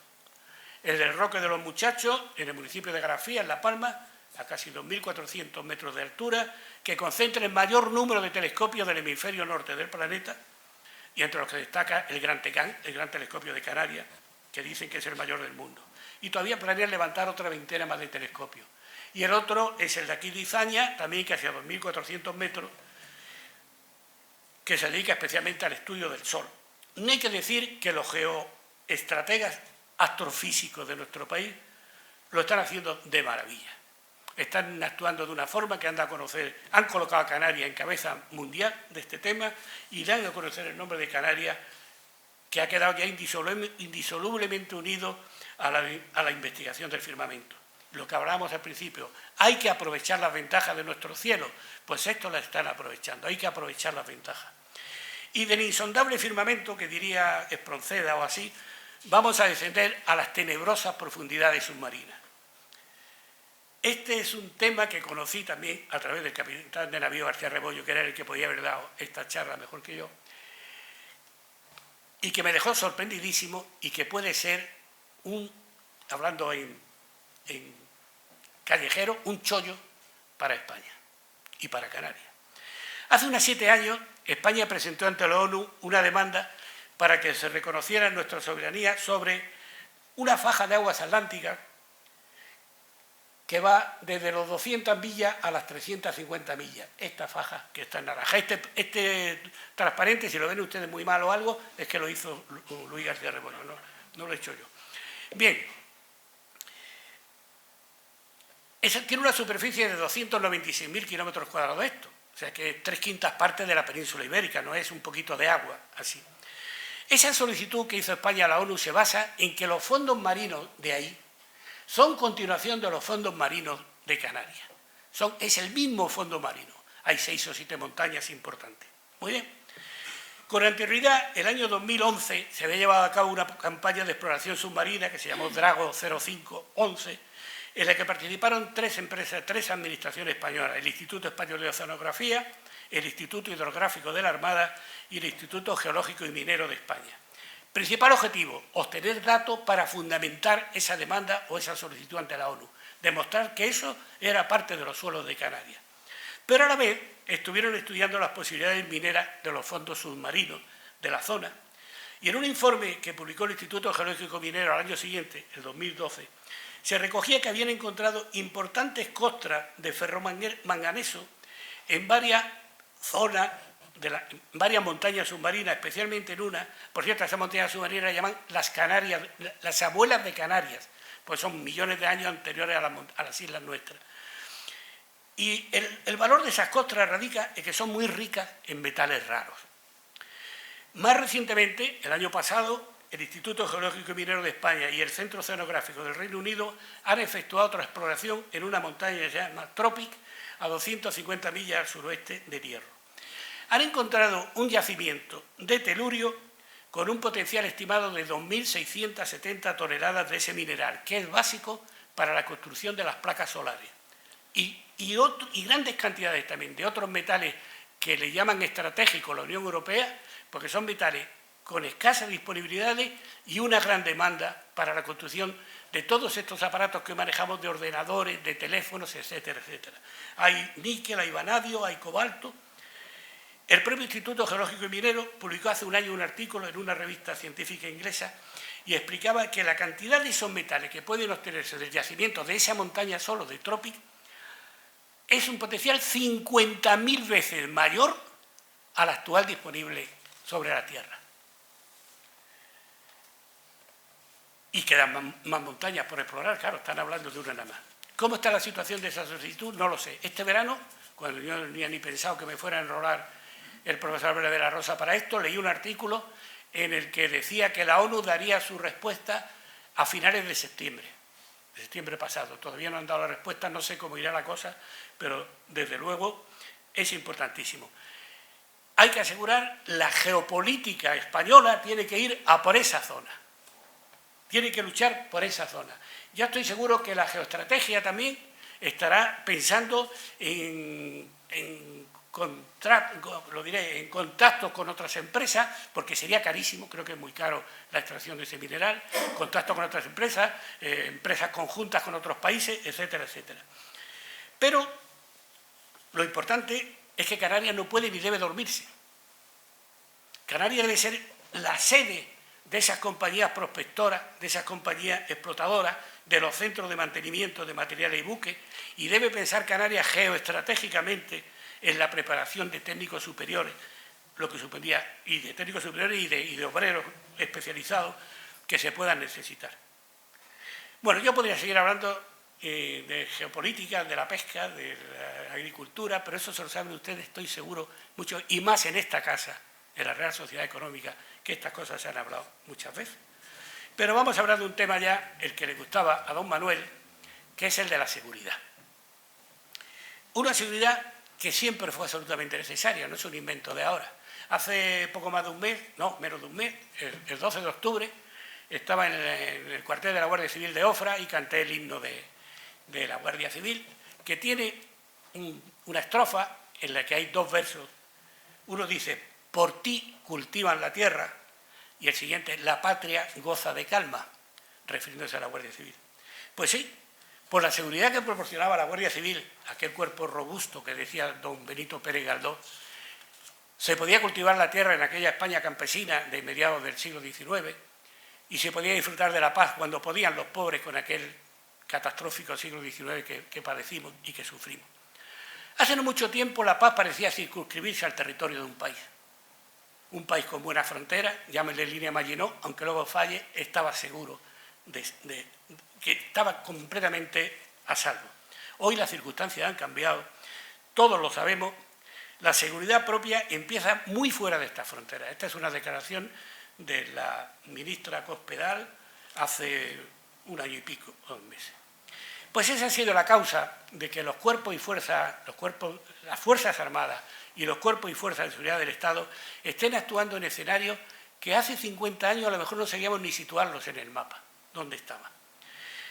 el del Roque de los Muchachos, en el municipio de Garafía, en La Palma, a casi 2.400 metros de altura, que concentra el mayor número de telescopios del hemisferio norte del planeta, y entre los que destaca el Gran Tecán, el Gran Telescopio de Canarias, que dicen que es el mayor del mundo. Y todavía planean levantar otra veintena más de telescopios. Y el otro es el de aquí de Izaña, también casi a 2.400 metros, que se dedica especialmente al estudio del Sol. No hay que decir que los geoestrategas astrofísicos de nuestro país lo están haciendo de maravilla. Están actuando de una forma que han colocado a Canarias en cabeza mundial de este tema y dan a conocer el nombre de Canarias, que ha quedado ya indisolublemente unido a la investigación del firmamento. Lo que hablábamos al principio, hay que aprovechar las ventajas de nuestro cielo, pues esto las están aprovechando, hay que aprovechar las ventajas. Y del insondable firmamento, que diría Espronceda o así, vamos a descender a las tenebrosas profundidades submarinas. Este es un tema que conocí también a través del capitán de navío García Rebollo, que era el que podía haber dado esta charla mejor que yo, y que me dejó sorprendidísimo y que puede ser hablando en callejero, un chollo para España y para Canarias. Hace unos 7 años, España presentó ante la ONU una demanda para que se reconociera nuestra soberanía sobre una faja de aguas atlánticas que va desde los 200 millas a las 350 millas. Esta faja que está en naranja. Este transparente, si lo ven ustedes muy mal o algo, es que lo hizo Luis García Rebollo, no lo he hecho yo. Bien. Tiene una superficie de 296.000 kilómetros cuadrados esto. O sea que es 3/5 partes de la península ibérica, no es un poquito de agua, así. Esa solicitud que hizo España a la ONU se basa en que los fondos marinos de ahí son continuación de los fondos marinos de Canarias. Es el mismo fondo marino. Hay 6 o 7 montañas importantes. Muy bien. Con anterioridad, el año 2011, se había llevado a cabo una campaña de exploración submarina que se llamó Drago 0511, en la que participaron 3 empresas, 3 administraciones españolas: el Instituto Español de Oceanografía, el Instituto Hidrográfico de la Armada y el Instituto Geológico y Minero de España. Principal objetivo: obtener datos para fundamentar esa demanda o esa solicitud ante la ONU, demostrar que eso era parte de los suelos de Canarias. Pero a la vez estuvieron estudiando las posibilidades mineras de los fondos submarinos de la zona, y en un informe que publicó el Instituto Geológico y Minero al año siguiente, el 2012, se recogía que habían encontrado importantes costras de ferromanganeso en varias zonas, varias montañas submarinas, especialmente en una. Por cierto, esas montañas submarinas las llaman las Canarias, las abuelas de Canarias, pues son millones de años anteriores a las islas nuestras. Y el valor de esas costras radica en que son muy ricas en metales raros. Más recientemente, el año pasado, el Instituto Geológico y Minero de España y el Centro Oceanográfico del Reino Unido han efectuado otra exploración en una montaña que se llama Tropic, a 250 millas al suroeste de Hierro. Han encontrado un yacimiento de telurio con un potencial estimado de 2.670 toneladas de ese mineral, que es básico para la construcción de las placas solares. Y grandes cantidades también de otros metales que le llaman estratégicos la Unión Europea, porque son metales con escasas disponibilidades y una gran demanda para la construcción de todos estos aparatos que manejamos, de ordenadores, de teléfonos, etcétera, etcétera. Hay níquel, hay vanadio, hay cobalto. El propio Instituto Geológico y Minero publicó hace un año un artículo en una revista científica inglesa y explicaba que la cantidad de esos metales que pueden obtenerse del yacimiento de esa montaña solo, de Tropic, es un potencial 50.000 veces mayor al actual disponible sobre la Tierra. Y quedan más montañas por explorar, claro, están hablando de una nada más. ¿Cómo está la situación de esa solicitud? No lo sé. Este verano, cuando yo no había ni pensado que me fuera a enrolar el profesor Álvarez de la Rosa para esto, leí un artículo en el que decía que la ONU daría su respuesta a finales de septiembre pasado. Todavía no han dado la respuesta, no sé cómo irá la cosa, pero desde luego es importantísimo. Hay que asegurar, la geopolítica española tiene que ir a por esa zona. Tiene que luchar por esa zona. Ya estoy seguro que la geoestrategia también estará pensando en contactos con otras empresas, porque sería carísimo, creo que es muy caro la extracción de ese mineral, contactos con otras empresas, empresas conjuntas con otros países, etcétera, etcétera. Pero lo importante es que Canarias no puede ni debe dormirse. Canarias debe ser la sede de esas compañías prospectoras, de esas compañías explotadoras, de los centros de mantenimiento de materiales y buques, y debe pensar Canarias geoestratégicamente en la preparación de técnicos superiores, lo que supondría, y de técnicos superiores y de obreros especializados que se puedan necesitar. Bueno, yo podría seguir hablando de geopolítica, de la pesca, de la agricultura, pero eso se lo saben ustedes, estoy seguro, mucho, y más en esta casa, en la Real Sociedad Económica, que estas cosas se han hablado muchas veces. Pero vamos a hablar de un tema ya, el que le gustaba a don Manuel, que es el de la seguridad. Una seguridad que siempre fue absolutamente necesaria, no es un invento de ahora. Hace poco más de un mes, no, menos de un mes, el 12 de octubre, estaba en el cuartel de la Guardia Civil de Ofra y canté el himno de de la Guardia Civil, que tiene una estrofa en la que hay dos versos. Uno dice: por ti cultivan la tierra, y el siguiente: la patria goza de calma, refiriéndose a la Guardia Civil. Pues sí, por la seguridad que proporcionaba la Guardia Civil, aquel cuerpo robusto que decía don Benito Pérez Galdós, se podía cultivar la tierra en aquella España campesina de mediados del siglo XIX, y se podía disfrutar de la paz cuando podían los pobres con aquel catastrófico siglo XIX que padecimos y que sufrimos. Hace no mucho tiempo la paz parecía circunscribirse al territorio de un país. Un país con buena frontera, llámenle línea Maginot, aunque luego falle, estaba seguro que estaba completamente a salvo. Hoy las circunstancias han cambiado, todos lo sabemos, la seguridad propia empieza muy fuera de esta frontera. Esta es una declaración de la ministra Cospedal hace un año y pico, 2 meses. Pues esa ha sido la causa de que los cuerpos y fuerzas, las Fuerzas Armadas y los cuerpos y fuerzas de seguridad del Estado estén actuando en escenarios que hace 50 años a lo mejor no sabíamos ni situarlos en el mapa, dónde estaban.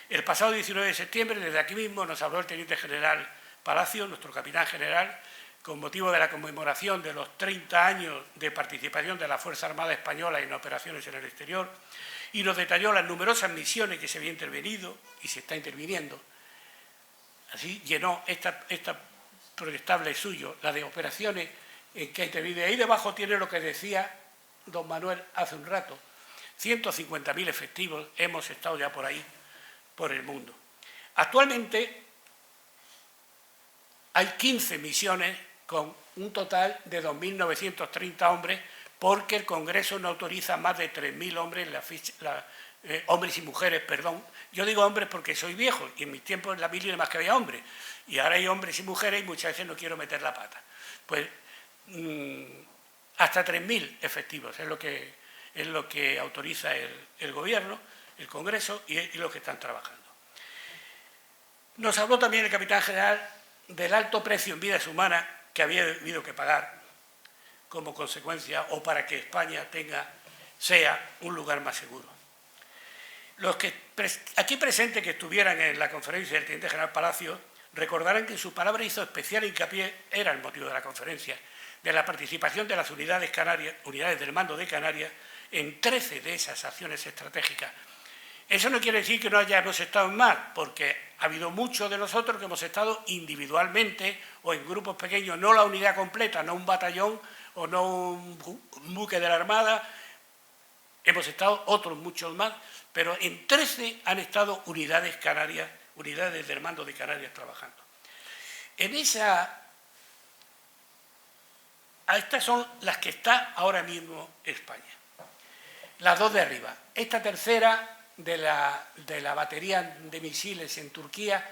El pasado 19 de septiembre, desde aquí mismo, nos habló el teniente general Palacio, nuestro capitán general, con motivo de la conmemoración de los 30 años de participación de la Fuerza Armada Española en operaciones en el exterior, y nos detalló las numerosas misiones que se había intervenido y se está interviniendo. Así llenó esta proyectable suyo, la de operaciones en que ha intervenido. Ahí debajo tiene lo que decía don Manuel hace un rato: 150.000 efectivos, hemos estado ya por ahí, por el mundo. Actualmente hay 15 misiones con un total de 2.930 hombres, porque el Congreso no autoriza más de 3.000 hombres, hombres y mujeres, perdón. Yo digo hombres porque soy viejo y en mis tiempos en la mili más que había hombres, y ahora hay hombres y mujeres y muchas veces no quiero meter la pata. Pues hasta 3.000 efectivos es lo que autoriza el Gobierno, el Congreso y los que están trabajando. Nos habló también el capitán general del alto precio en vidas humanas que había habido que pagar como consecuencia, o para que España sea un lugar más seguro. Los que aquí presentes que estuvieran en la conferencia del teniente general Palacio recordarán que en su palabra hizo especial hincapié, era el motivo de la conferencia, de la participación de las unidades del mando de Canarias en 13 de esas acciones estratégicas. Eso no quiere decir que no hayamos estado en mar, porque ha habido muchos de nosotros que hemos estado individualmente o en grupos pequeños, no la unidad completa, no un batallón o no un buque de la Armada. Hemos estado otros muchos más, pero en 13 han estado unidades canarias, unidades del mando de Canarias trabajando. Estas son las que está ahora mismo España. Las dos de arriba. Esta tercera de la batería de misiles en Turquía,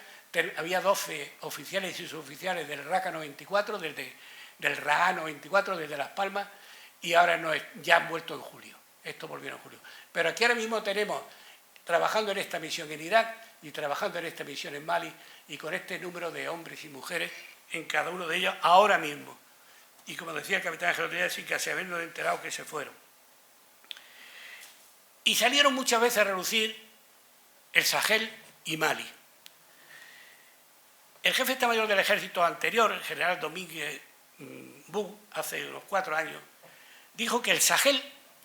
había 12 oficiales y suboficiales del Raka 94, del Raá 94, desde Las Palmas, y ahora ya han vuelto en julio. Esto volvió en julio. Pero aquí ahora mismo tenemos, trabajando en esta misión en Irak y trabajando en esta misión en Mali, y con este número de hombres y mujeres en cada uno de ellos ahora mismo. Y como decía el capitán general, sin que se habernos enterado que se fueron. Y salieron muchas veces a relucir el Sahel y Mali. El jefe de Estado Mayor del Ejército anterior, el general Domínguez Bou, hace unos 4 años, dijo que el Sahel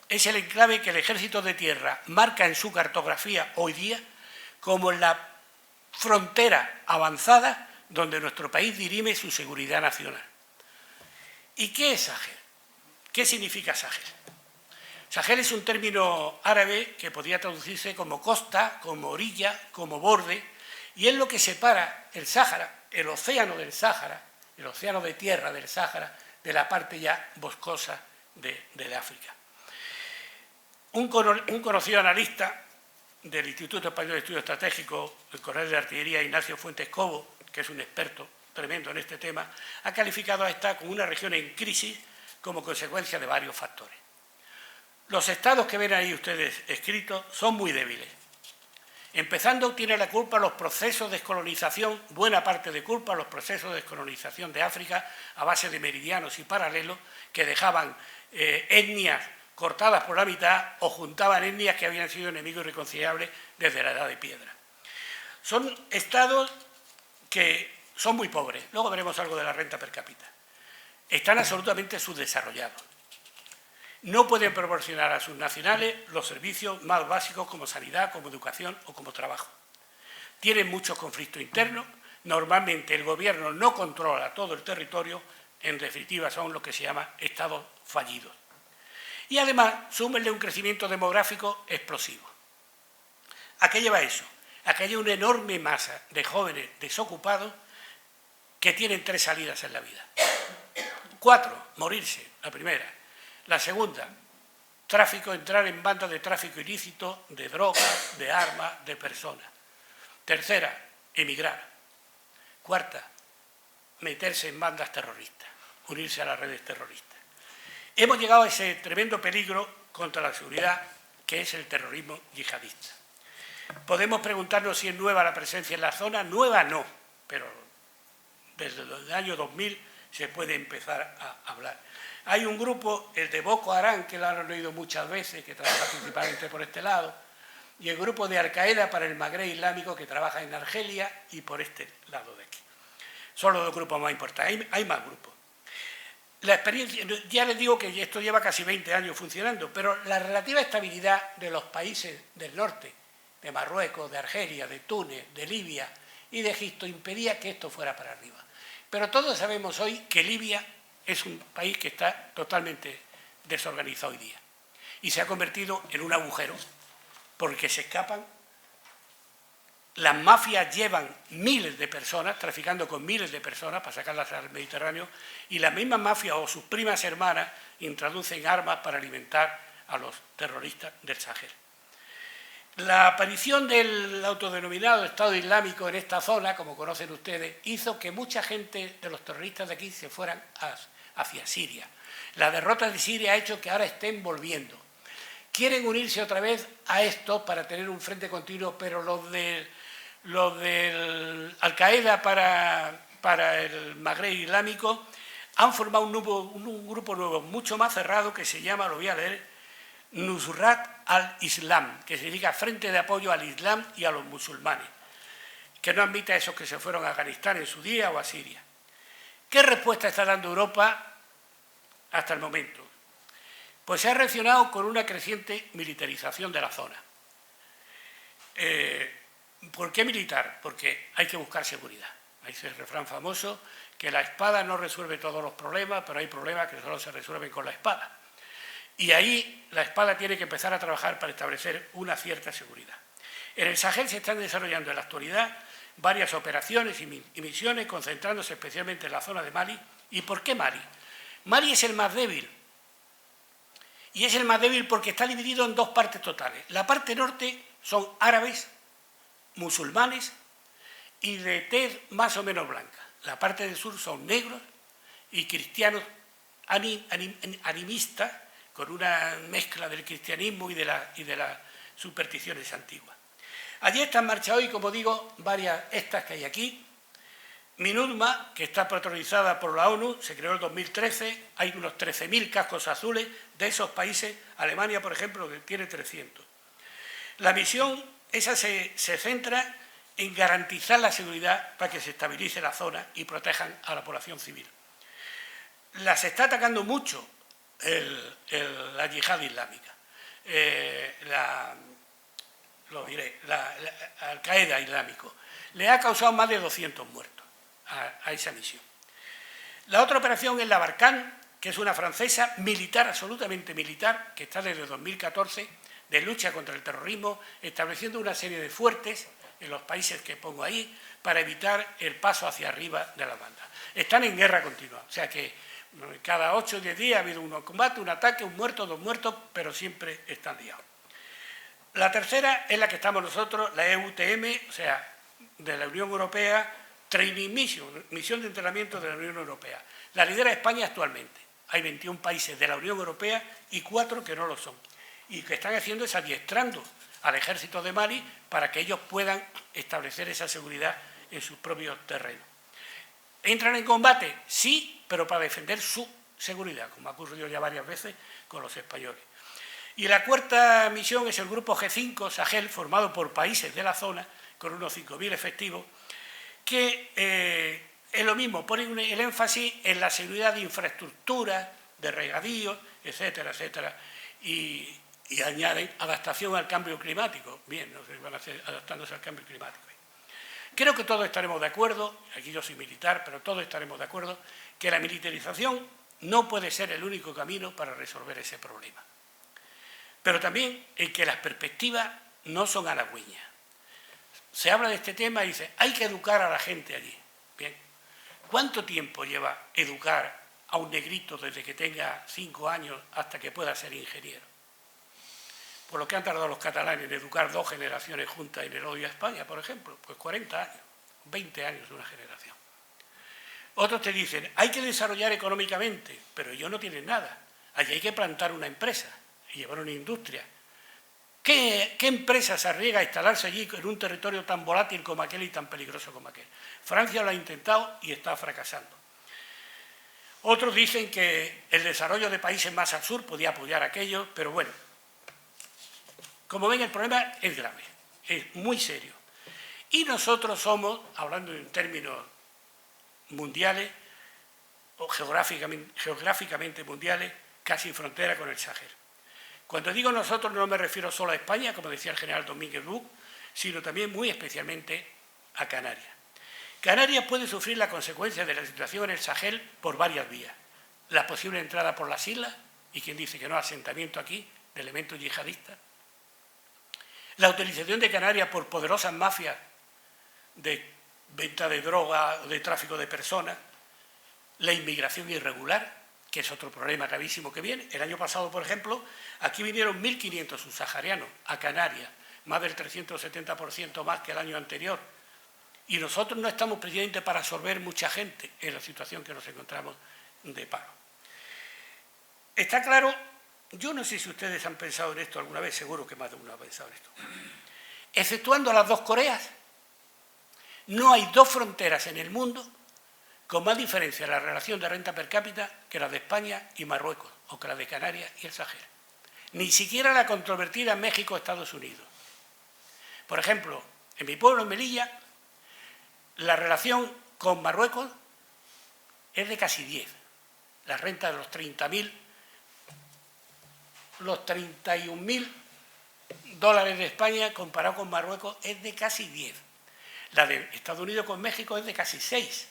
es el enclave que el Ejército de Tierra marca en su cartografía hoy día como la frontera avanzada donde nuestro país dirime su seguridad nacional. ¿Y qué es Sahel? ¿Qué significa Sahel? Sahel es un término árabe que podría traducirse como costa, como orilla, como borde, y es lo que separa el Sáhara, el océano del Sáhara, el océano de tierra del Sáhara, de la parte ya boscosa de África. Un conocido analista del Instituto Español de Estudios Estratégicos, el coronel de artillería Ignacio Fuentes Cobo, que es un experto tremendo en este tema, ha calificado a esta como una región en crisis como consecuencia de varios factores. Los estados que ven ahí ustedes escritos son muy débiles. Empezando, tiene la culpa los procesos de descolonización, buena parte de culpa los procesos de descolonización de África a base de meridianos y paralelos que dejaban etnias cortadas por la mitad o juntaban etnias que habían sido enemigos irreconciliables desde la Edad de Piedra. Son estados que son muy pobres, luego veremos algo de la renta per cápita, están absolutamente subdesarrollados. No pueden proporcionar a sus nacionales los servicios más básicos como sanidad, como educación o como trabajo. Tienen muchos conflictos internos, normalmente el gobierno no controla todo el territorio, en definitiva son lo que se llama estados fallidos. Y además, súmenle un crecimiento demográfico explosivo. ¿A qué lleva eso? A que haya una enorme masa de jóvenes desocupados que tienen 3 salidas en la vida. 4, morirse, la primera. La segunda, entrar en bandas de tráfico ilícito, de drogas, de armas, de personas. Tercera, emigrar. Cuarta, meterse en bandas terroristas, unirse a las redes terroristas. Hemos llegado a ese tremendo peligro contra la seguridad que es el terrorismo yihadista. Podemos preguntarnos si es nueva la presencia en la zona. Nueva no, pero desde el año 2000 se puede empezar a hablar. Hay un grupo, el de Boko Haram, que lo han oído muchas veces, que trabaja principalmente por este lado, y el grupo de Al-Qaeda para el Magreb Islámico, que trabaja en Argelia y por este lado de aquí. Son los 2 grupos más importantes. Hay más grupos. La experiencia, ya les digo que esto lleva casi 20 años funcionando, pero la relativa estabilidad de los países del norte, de Marruecos, de Argelia, de Túnez, de Libia y de Egipto, impedía que esto fuera para arriba. Pero todos sabemos hoy que Libia es un país que está totalmente desorganizado hoy día y se ha convertido en un agujero porque se escapan. Las mafias llevan miles de personas, traficando con miles de personas para sacarlas al Mediterráneo, y las mismas mafias o sus primas hermanas introducen armas para alimentar a los terroristas del Sahel. La aparición del autodenominado Estado Islámico en esta zona, como conocen ustedes, hizo que mucha gente de los terroristas de aquí se fueran hacia Siria. La derrota de Siria ha hecho que ahora estén volviendo. Quieren unirse otra vez a esto para tener un frente continuo, pero los del Al-Qaeda para el Magreb Islámico han formado un grupo nuevo, mucho más cerrado, que se llama, lo voy a leer, Nusrat al-Islam, que significa Frente de Apoyo al Islam y a los musulmanes, que no admite a esos que se fueron a Afganistán en su día o a Siria. ¿Qué respuesta está dando Europa hasta el momento? Pues se ha reaccionado con una creciente militarización de la zona. ¿Por qué militar? Porque hay que buscar seguridad. Hay ese refrán famoso que la espada no resuelve todos los problemas, pero hay problemas que solo se resuelven con la espada. Y ahí la espada tiene que empezar a trabajar para establecer una cierta seguridad. En el Sahel se están desarrollando en la actualidad varias operaciones y misiones, concentrándose especialmente en la zona de Mali. ¿Y por qué Mali? Mali es el más débil. Y es el más débil porque está dividido en 2 partes totales. La parte norte son árabes, musulmanes y de tez más o menos blanca. La parte del sur son negros y cristianos animistas, con una mezcla del cristianismo y de las supersticiones antiguas. Allí están marchadas hoy, como digo, varias, estas que hay aquí. MINUSMA, que está patronizada por la ONU, se creó en 2013, hay unos 13.000 cascos azules de esos países. Alemania, por ejemplo, que tiene 300. La misión esa se centra en garantizar la seguridad para que se estabilice la zona y protejan a la población civil. Las está atacando mucho la yihad islámica, la Al-Qaeda islámico. Le ha causado más de 200 muertos a esa misión. La otra operación es la Barkhane, que es una francesa militar, absolutamente militar, que está desde 2014 de lucha contra el terrorismo, estableciendo una serie de fuertes en los países que pongo ahí para evitar el paso hacia arriba de las bandas. Están en guerra continua, o sea que cada 8 o 10 días ha habido un combate, un ataque, un muerto, 2 muertos, pero siempre están liados. La tercera es la que estamos nosotros, la EUTM, o sea, de la Unión Europea, Training Mission, misión de entrenamiento de la Unión Europea. La lidera España actualmente. Hay 21 países de la Unión Europea y 4 que no lo son. Y que están haciendo es adiestrando al ejército de Mali para que ellos puedan establecer esa seguridad en sus propios terrenos. ¿Entran en combate? Sí, pero para defender su seguridad, como ha ocurrido ya varias veces con los españoles. Y la cuarta misión es el grupo G5 Sahel, formado por países de la zona, con unos 5.000 efectivos, que es lo mismo, ponen el énfasis en la seguridad de infraestructuras, de regadíos, etcétera, etcétera, y añaden adaptación al cambio climático. Bien, no se van a hacer adaptándose al cambio climático. Creo que todos estaremos de acuerdo, aquí yo soy militar, pero todos estaremos de acuerdo, que la militarización no puede ser el único camino para resolver ese problema. Pero también en que las perspectivas no son halagüeñas. Se habla de este tema y dice, hay que educar a la gente allí. Bien, ¿cuánto tiempo lleva educar a un negrito desde que tenga 5 años hasta que pueda ser ingeniero? Por lo que han tardado los catalanes en educar 2 generaciones juntas en el odio a España, por ejemplo, pues 40 años, 20 años de una generación. Otros te dicen, hay que desarrollar económicamente, pero ellos no tienen nada. Allí hay que plantar una empresa y llevar una industria. ¿Qué empresa se arriesga a instalarse allí en un territorio tan volátil como aquel y tan peligroso como aquel? Francia lo ha intentado y está fracasando. Otros dicen que el desarrollo de países más al sur podía apoyar aquello, pero bueno, como ven, el problema es grave, es muy serio. Y nosotros somos, hablando en términos mundiales o geográficamente mundiales, casi frontera con el Sahel. Cuando digo nosotros no me refiero solo a España, como decía el general Domínguez Buch, sino también muy especialmente a Canarias. Canarias puede sufrir la consecuencia de la situación en el Sahel por varias vías. La posible entrada por las islas, y quien dice que no, asentamiento aquí de elementos yihadistas. La utilización de Canarias por poderosas mafias de venta de droga o de tráfico de personas. La inmigración irregular, que es otro problema gravísimo que viene. El año pasado, por ejemplo, aquí vinieron 1.500 subsaharianos a Canarias, más del 370% más que el año anterior. Y nosotros no estamos precisamente para absorber mucha gente en la situación que nos encontramos de paro. Está claro, yo no sé si ustedes han pensado en esto alguna vez, seguro que más de uno ha pensado en esto. Exceptuando las 2 Coreas, no hay 2 fronteras en el mundo con más diferencia en la relación de renta per cápita que la de España y Marruecos, o que la de Canarias y el Sahel. Ni siquiera la controvertida México-Estados Unidos. Por ejemplo, en mi pueblo, en Melilla, la relación con Marruecos es de casi 10. La renta de los 30.000, los 31.000 dólares de España comparado con Marruecos es de casi 10. La de Estados Unidos con México es de casi 6.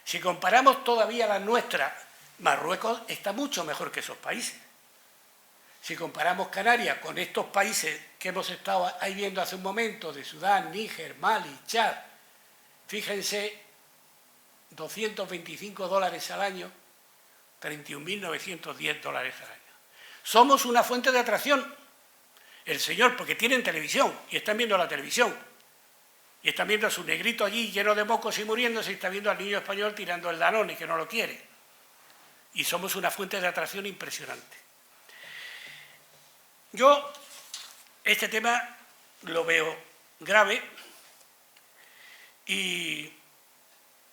Si comparamos todavía la nuestra, Marruecos está mucho mejor que esos países. Si comparamos Canarias con estos países que hemos estado ahí viendo hace un momento, de Sudán, Níger, Mali, Chad, fíjense, 225 dólares al año, 31.910 dólares al año. Somos una fuente de atracción. El señor, porque tienen televisión y están viendo la televisión, y están viendo a su negrito allí lleno de mocos y muriéndose, y está viendo al niño español tirando el Danone que no lo quiere. Y somos una fuente de atracción impresionante. Yo este tema lo veo grave y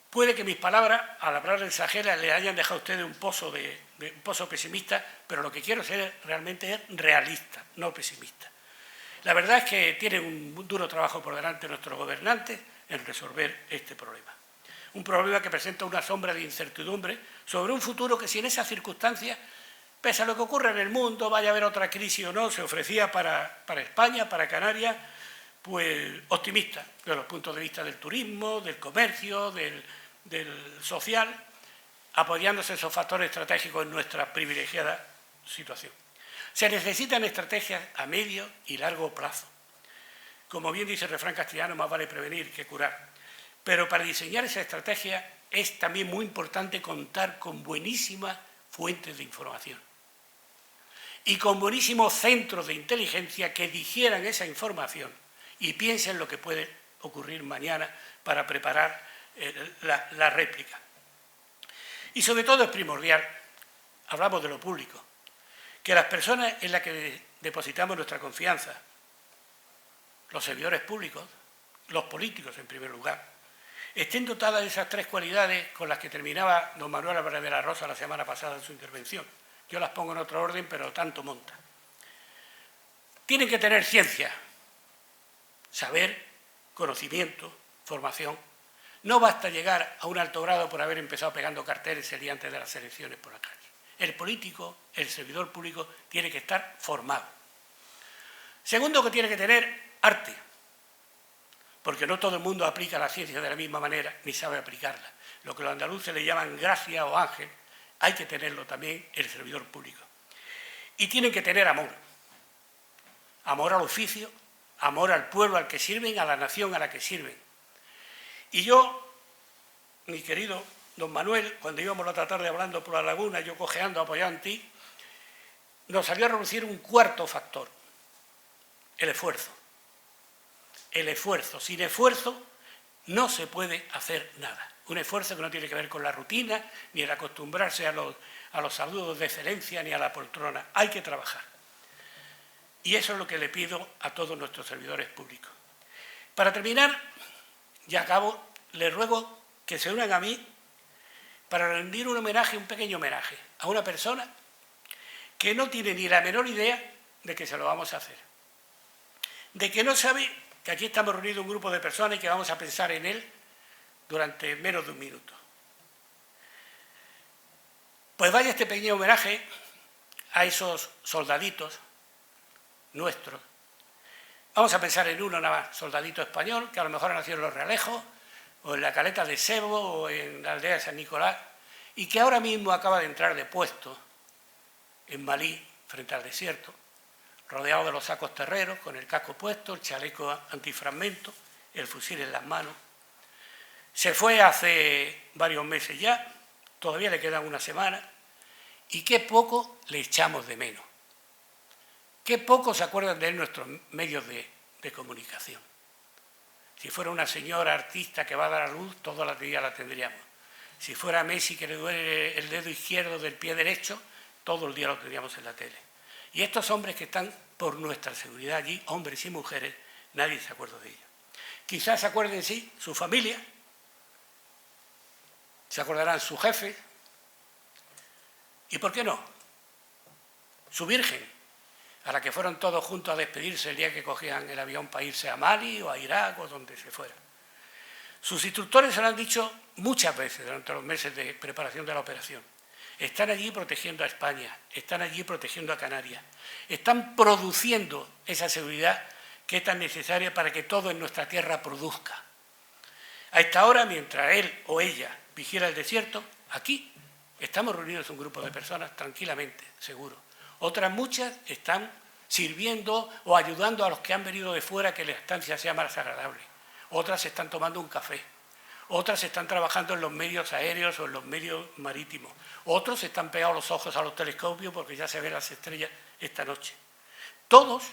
puede que mis palabras, al hablar del Sahel, le hayan dejado a ustedes un pozo pesimista, pero lo que quiero ser realmente es realista, no pesimista. La verdad es que tienen un duro trabajo por delante nuestros gobernantes en resolver este problema. Un problema que presenta una sombra de incertidumbre sobre un futuro que, si en esas circunstancias, pese a lo que ocurre en el mundo, vaya a haber otra crisis o no, se ofrecía para España, para Canarias, pues optimista, desde los puntos de vista del turismo, del comercio, del social, apoyándose esos factores estratégicos en nuestra privilegiada situación. Se necesitan estrategias a medio y largo plazo. Como bien dice el refrán castellano, más vale prevenir que curar. Pero para diseñar esa estrategia es también muy importante contar con buenísimas fuentes de información y con buenísimos centros de inteligencia que digieran esa información y piensen lo que puede ocurrir mañana para preparar la réplica. Y sobre todo es primordial, hablamos de lo público, que las personas en las que depositamos nuestra confianza, los servidores públicos, los políticos en primer lugar, estén dotadas de esas 3 cualidades con las que terminaba don Manuel Álvarez de la Rosa la semana pasada en su intervención. Yo las pongo en otro orden, pero tanto monta. Tienen que tener ciencia, saber, conocimiento, formación. No basta llegar a un alto grado por haber empezado pegando carteles el día antes de las elecciones por la calle. El político, el servidor público, tiene que estar formado. Segundo, que tiene que tener arte, porque no todo el mundo aplica la ciencia de la misma manera, ni sabe aplicarla. Lo que los andaluces le llaman gracia o ángel, hay que tenerlo también el servidor público. Y tienen que tener amor. Amor al oficio, amor al pueblo al que sirven, a la nación a la que sirven. Y yo, mi querido don Manuel, cuando íbamos la otra tarde hablando por la laguna, yo cojeando, apoyado en ti, nos salió a reducir un cuarto factor, el esfuerzo. El esfuerzo. Sin esfuerzo no se puede hacer nada. Un esfuerzo que no tiene que ver con la rutina, ni el acostumbrarse a los saludos de excelencia, ni a la poltrona. Hay que trabajar. Y eso es lo que le pido a todos nuestros servidores públicos. Para terminar, ya acabo, les ruego que se unan a mí para rendir un homenaje, un pequeño homenaje, a una persona que no tiene ni la menor idea de que se lo vamos a hacer. De que no sabe que aquí estamos reunidos un grupo de personas y que vamos a pensar en él durante menos de un minuto. Pues vaya este pequeño homenaje a esos soldaditos nuestros. Vamos a pensar en uno nada más, soldadito español, que a lo mejor nació en Los Realejos, o en la Caleta de Sebo, o en la aldea de San Nicolás, y que ahora mismo acaba de entrar de puesto en Malí, frente al desierto, rodeado de los sacos terreros, con el casco puesto, el chaleco antifragmento, el fusil en las manos. Se fue hace varios meses ya, todavía le quedan una semana, y qué poco le echamos de menos. Qué poco se acuerdan de él nuestros medios de comunicación. Si fuera una señora artista que va a dar a luz, todos los días la tendríamos. Si fuera Messi que le duele el dedo izquierdo del pie derecho, todo el día lo tendríamos en la tele. Y estos hombres que están por nuestra seguridad allí, hombres y mujeres, nadie se acuerda de ellos. Quizás se acuerden, sí, su familia, se acordarán su jefe, y ¿por qué no? Su virgen, a la que fueron todos juntos a despedirse el día que cogían el avión para irse a Mali o a Irak o donde se fuera. Sus instructores se lo han dicho muchas veces durante los meses de preparación de la operación. Están allí protegiendo a España, están allí protegiendo a Canarias, están produciendo esa seguridad que es tan necesaria para que todo en nuestra tierra produzca. A esta hora, mientras él o ella vigila el desierto, aquí estamos reunidos un grupo de personas tranquilamente, seguros. Otras muchas están sirviendo o ayudando a los que han venido de fuera que la estancia sea más agradable. Otras están tomando un café. Otras están trabajando en los medios aéreos o en los medios marítimos. Otros están pegados los ojos a los telescopios porque ya se ven las estrellas esta noche. Todos,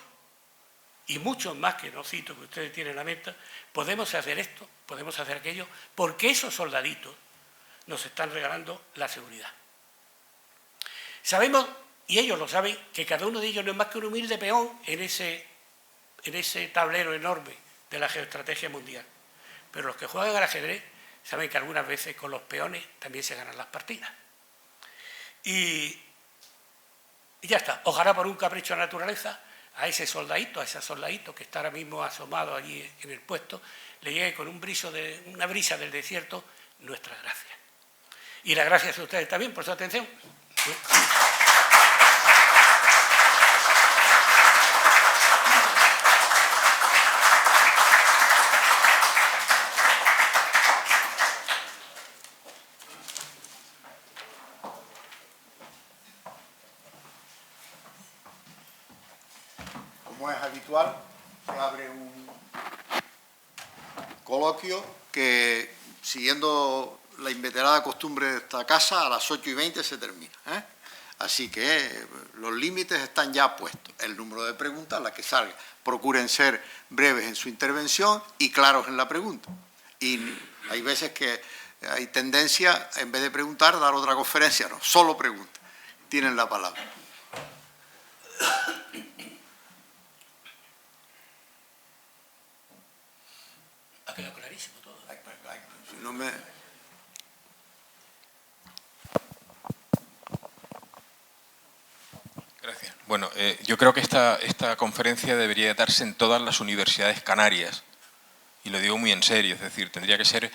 y muchos más que no cito que ustedes tienen en la mente, podemos hacer esto, podemos hacer aquello, porque esos soldaditos nos están regalando la seguridad. Sabemos, y ellos lo saben, que cada uno de ellos no es más que un humilde peón en ese tablero enorme de la geoestrategia mundial. Pero los que juegan al ajedrez saben que algunas veces con los peones también se ganan las partidas. Y ya está. Ojalá por un capricho de naturaleza a ese soldadito, que está ahora mismo asomado allí en el puesto, le llegue con una brisa del desierto nuestra gracia. Y las gracias a ustedes también por su atención. Como es habitual, se abre un coloquio que, siguiendo la inveterada costumbre de esta casa, a las 8:20 se termina, ¿eh? Así que los límites están ya puestos. El número de preguntas, las que salga. Procuren ser breves en su intervención y claros en la pregunta. Y hay veces que hay tendencia, en vez de preguntar, dar otra conferencia. No, solo pregunta. Tienen la palabra. Ha quedado clarísimo todo. Si no me... Gracias. Bueno, yo creo que esta conferencia debería darse en todas las universidades canarias, y lo digo muy en serio, es decir, tendría que ser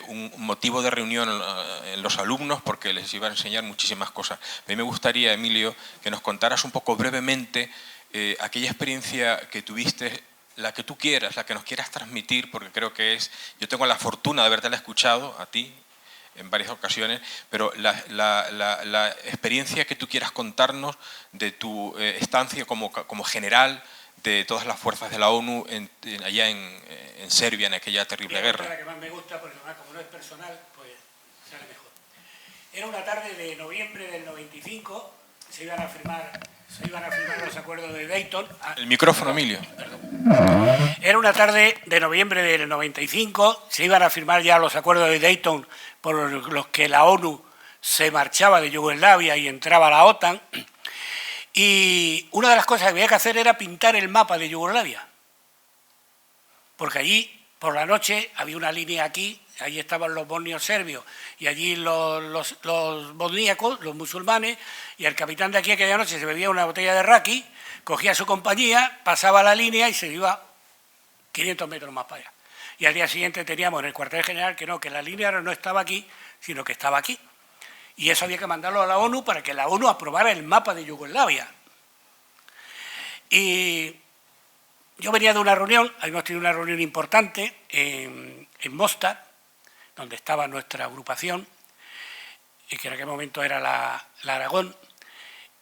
un motivo de reunión en los alumnos porque les iba a enseñar muchísimas cosas. A mí me gustaría, Emilio, que nos contaras un poco brevemente aquella experiencia que tuviste, la que tú quieras, la que nos quieras transmitir, porque creo que es... Yo tengo la fortuna de haberte escuchado a ti en varias ocasiones, pero la experiencia que tú quieras contarnos de tu estancia como general de todas las fuerzas de la ONU allá en Serbia, en aquella terrible guerra. La que más me gusta, porque además como no es personal, pues sale mejor. Era una tarde de noviembre del 95, se iban a firmar los acuerdos de Dayton. El micrófono, Emilio. Perdón. Era una tarde de noviembre del 95, se iban a firmar ya los acuerdos de Dayton por los que la ONU se marchaba de Yugoslavia y entraba a la OTAN. Y una de las cosas que había que hacer era pintar el mapa de Yugoslavia. Porque allí, por la noche, había una línea aquí, allí estaban los bosnios serbios, y allí los bosníacos, los musulmanes, y el capitán de aquí aquella noche se bebía una botella de raki, cogía su compañía, pasaba la línea y se iba 500 metros más para allá. Y al día siguiente teníamos en el cuartel general que la línea no estaba aquí, sino que estaba aquí. Y eso había que mandarlo a la ONU para que la ONU aprobara el mapa de Yugoslavia. Y yo venía de una reunión, habíamos tenido una reunión importante en Mostar, donde estaba nuestra agrupación, y que en aquel momento era la Aragón,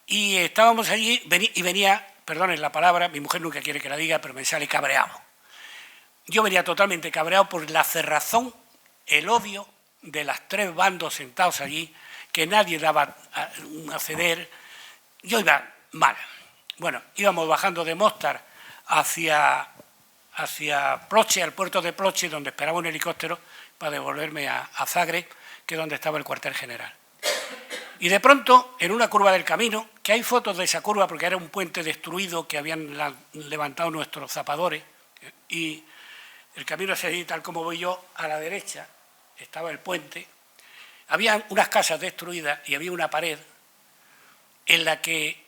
y estábamos allí, y venía, perdonen la palabra, mi mujer nunca quiere que la diga, pero me sale cabreado. Yo venía totalmente cabreado por la cerrazón, el odio de las tres bandos sentados allí, que nadie daba a ceder. Yo iba mal. Bueno, íbamos bajando de Mostar hacia Ploče, al puerto de Ploče, donde esperaba un helicóptero para devolverme a Zagreb, que es donde estaba el cuartel general. Y de pronto, en una curva del camino, que hay fotos de esa curva porque era un puente destruido que habían levantado nuestros zapadores, y el camino es así, tal como voy yo, a la derecha estaba el puente. Había unas casas destruidas y había una pared en la que,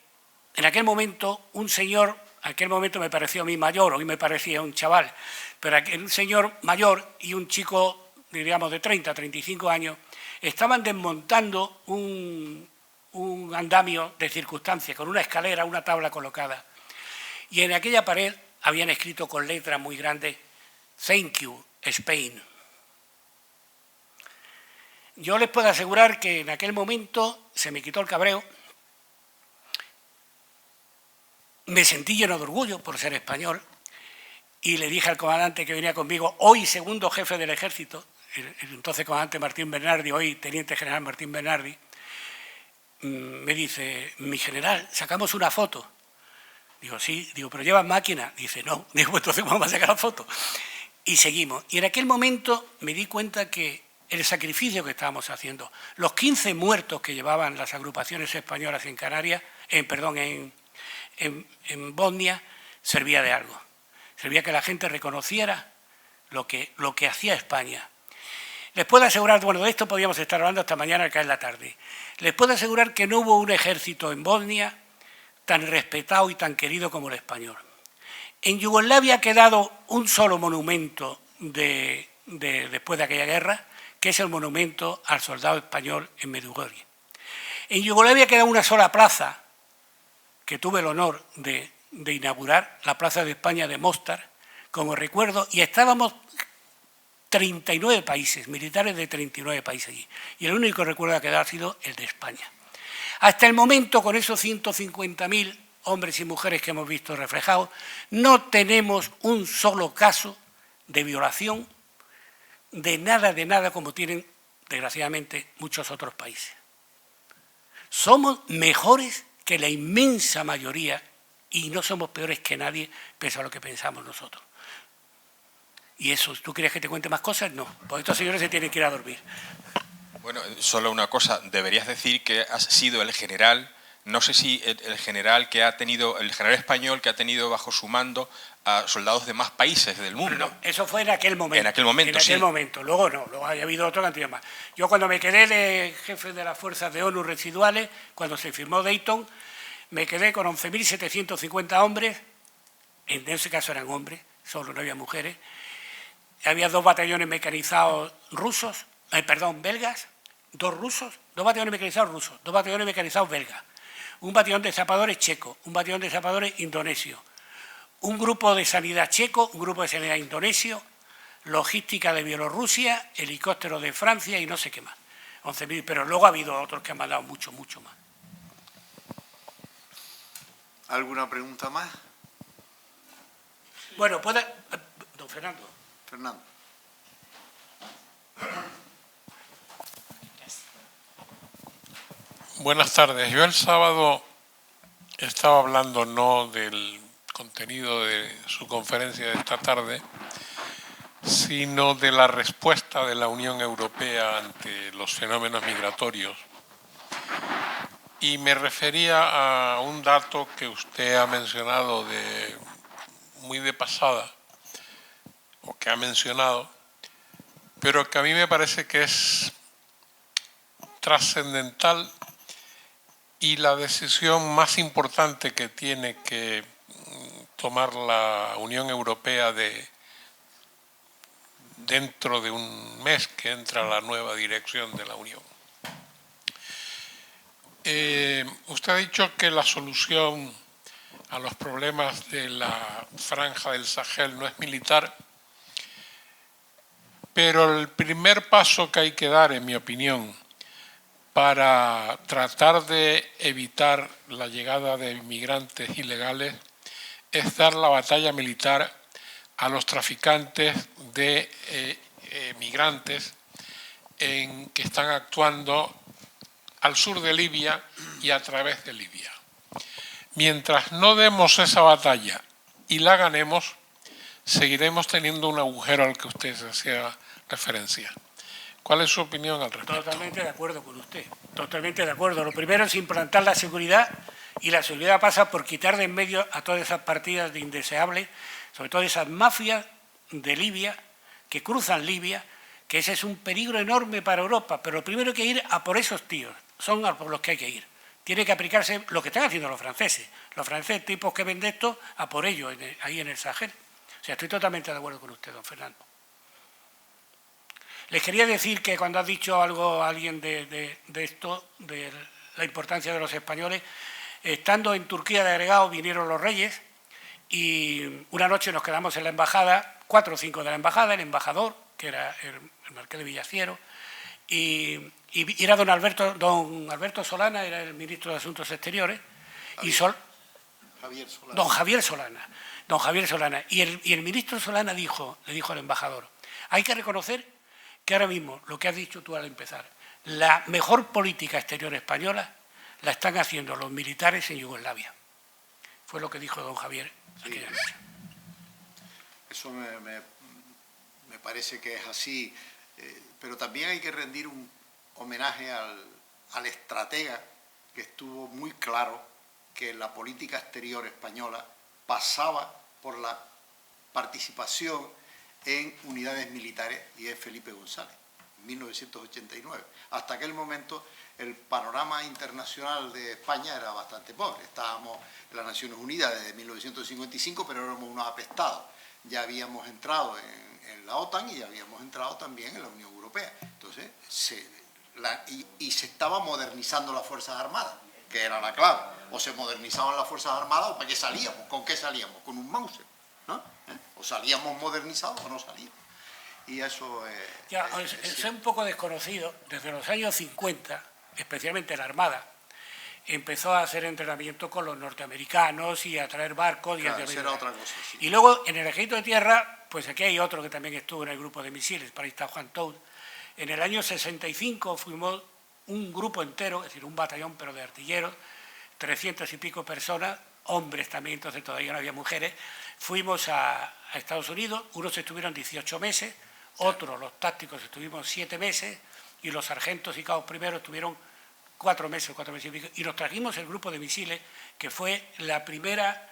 en aquel momento, un señor, en aquel momento me pareció a mí mayor, hoy me parecía un chaval, pero un señor mayor y un chico, diríamos, de 30, 35 años, estaban desmontando un andamio de circunstancia, con una escalera, una tabla colocada. Y en aquella pared habían escrito con letras muy grandes, "Thank you, Spain". Yo les puedo asegurar que en aquel momento se me quitó el cabreo, me sentí lleno de orgullo por ser español y le dije al comandante que venía conmigo, hoy segundo jefe del ejército, el entonces comandante Martín Bernardi, hoy teniente general Martín Bernardi, me dice, mi general, ¿sacamos una foto? Digo, sí, digo, ¿pero llevas máquina? Dice, no, digo, pues entonces vamos a sacar la foto. Y seguimos. Y en aquel momento me di cuenta que el sacrificio que estábamos haciendo, los 15 muertos que llevaban las agrupaciones españolas en Canarias, en Bosnia, servía de algo. Servía que la gente reconociera lo que hacía España. Les puedo asegurar, bueno, de esto podíamos estar hablando hasta mañana al caer la tarde. Les puedo asegurar que no hubo un ejército en Bosnia tan respetado y tan querido como el español. En Yugoslavia ha quedado un solo monumento después de aquella guerra, que es el monumento al soldado español en Medjugorje. En Yugoslavia queda una sola plaza, que tuve el honor de inaugurar, la Plaza de España de Mostar, como recuerdo, y estábamos 39 países, militares de 39 países allí, y el único recuerdo que ha quedado ha sido el de España. Hasta el momento, con esos 150.000 hombres y mujeres que hemos visto reflejados, no tenemos un solo caso de violación de nada como tienen, desgraciadamente, muchos otros países. Somos mejores que la inmensa mayoría y no somos peores que nadie, pese a lo que pensamos nosotros. ¿Y eso, tú quieres que te cuente más cosas? No, porque estos señores se tienen que ir a dormir. Bueno, solo una cosa, deberías decir que has sido el general, no sé si el general español que ha tenido bajo su mando a soldados de más países del mundo. No, eso fue en aquel momento. En aquel momento, sí. Luego no, luego había habido otro cantidad más. Yo cuando me quedé de jefe de las fuerzas de ONU residuales, cuando se firmó Dayton, me quedé con 11.750 hombres, en ese caso eran hombres, solo no había mujeres, había 2 batallones mecanizados rusos, belgas, 2 rusos, 2 batallones mecanizados rusos, 2 batallones mecanizados belgas, un batallón de zapadores checo, un batallón de zapadores indonesio, un grupo de sanidad checo, un grupo de sanidad indonesio, logística de Bielorrusia, helicópteros de Francia y no sé qué más. 11.000, pero luego ha habido otros que han mandado mucho, mucho más. ¿Alguna pregunta más? Bueno, puede... Don Fernando. Fernando. Buenas tardes. Yo el sábado estaba hablando no del contenido de su conferencia de esta tarde, sino de la respuesta de la Unión Europea ante los fenómenos migratorios. Y me refería a un dato que usted ha mencionado muy de pasada, o que ha mencionado, pero que a mí me parece que es trascendental y la decisión más importante que tiene que tomar la Unión Europea dentro de un mes que entra la nueva dirección de la Unión. Usted ha dicho que la solución a los problemas de la franja del Sahel no es militar, pero el primer paso que hay que dar, en mi opinión, para tratar de evitar la llegada de inmigrantes ilegales es dar la batalla militar a los traficantes de migrantes que están actuando al sur de Libia y a través de Libia. Mientras no demos esa batalla y la ganemos, seguiremos teniendo un agujero al que usted hacía referencia. ¿Cuál es su opinión al respecto? Totalmente de acuerdo con usted, totalmente de acuerdo. Lo primero es implantar la seguridad, y la seguridad pasa por quitar de en medio a todas esas partidas de indeseables, sobre todo esas mafias de Libia que cruzan Libia, que ese es un peligro enorme para Europa, pero lo primero hay que ir a por esos tíos, son a por los que hay que ir. Tiene que aplicarse lo que están haciendo los franceses, tipos que ven de esto, a por ellos, ahí en el Sahel. O sea, estoy totalmente de acuerdo con usted, don Fernando. Les quería decir que cuando has dicho algo a alguien de esto, de la importancia de los españoles, estando en Turquía de agregado vinieron los reyes y una noche nos quedamos en la embajada, 4 o 5 de la embajada, el embajador, que era el marqués de Villaciero, y era don Alberto Solana, era el ministro de Asuntos Exteriores, don Javier Solana. Y el ministro Solana le dijo al embajador, hay que reconocer que ahora mismo, lo que has dicho tú al empezar, la mejor política exterior española la están haciendo los militares en Yugoslavia. Fue lo que dijo don Javier aquella noche. Eso me parece que es así, pero también hay que rendir un homenaje al estratega que estuvo muy claro que la política exterior española pasaba por la participación en unidades militares, y es Felipe González, en 1989. Hasta aquel momento el panorama internacional de España era bastante pobre. Estábamos en las Naciones Unidas desde 1955, pero éramos unos apestados. Ya habíamos entrado en la OTAN y ya habíamos entrado también en la Unión Europea. Entonces, se estaba modernizando las Fuerzas Armadas, que era la clave. O se modernizaban las Fuerzas Armadas, o ¿para qué salíamos? ¿Con qué salíamos? Con un Mauser, ¿no? O salíamos modernizados o no salíamos. Y eso es un poco desconocido. Desde los años 50, especialmente la Armada, empezó a hacer entrenamiento con los norteamericanos y a traer barcos. Claro, eso era otra cosa, sí. Y luego, en el Ejército de Tierra, pues aquí hay otro que también estuvo en el grupo de misiles, para ahí está Juan Toud. En el año 65 fuimos un grupo entero, es decir, un batallón, pero de artilleros, 300 y pico personas, hombres también, entonces todavía no había mujeres. Fuimos a Estados Unidos, unos estuvieron 18 meses, otros, los tácticos, estuvimos 7 meses, y los sargentos y cabos primeros estuvieron 4 meses y pico, y nos trajimos el grupo de misiles, que fue la primera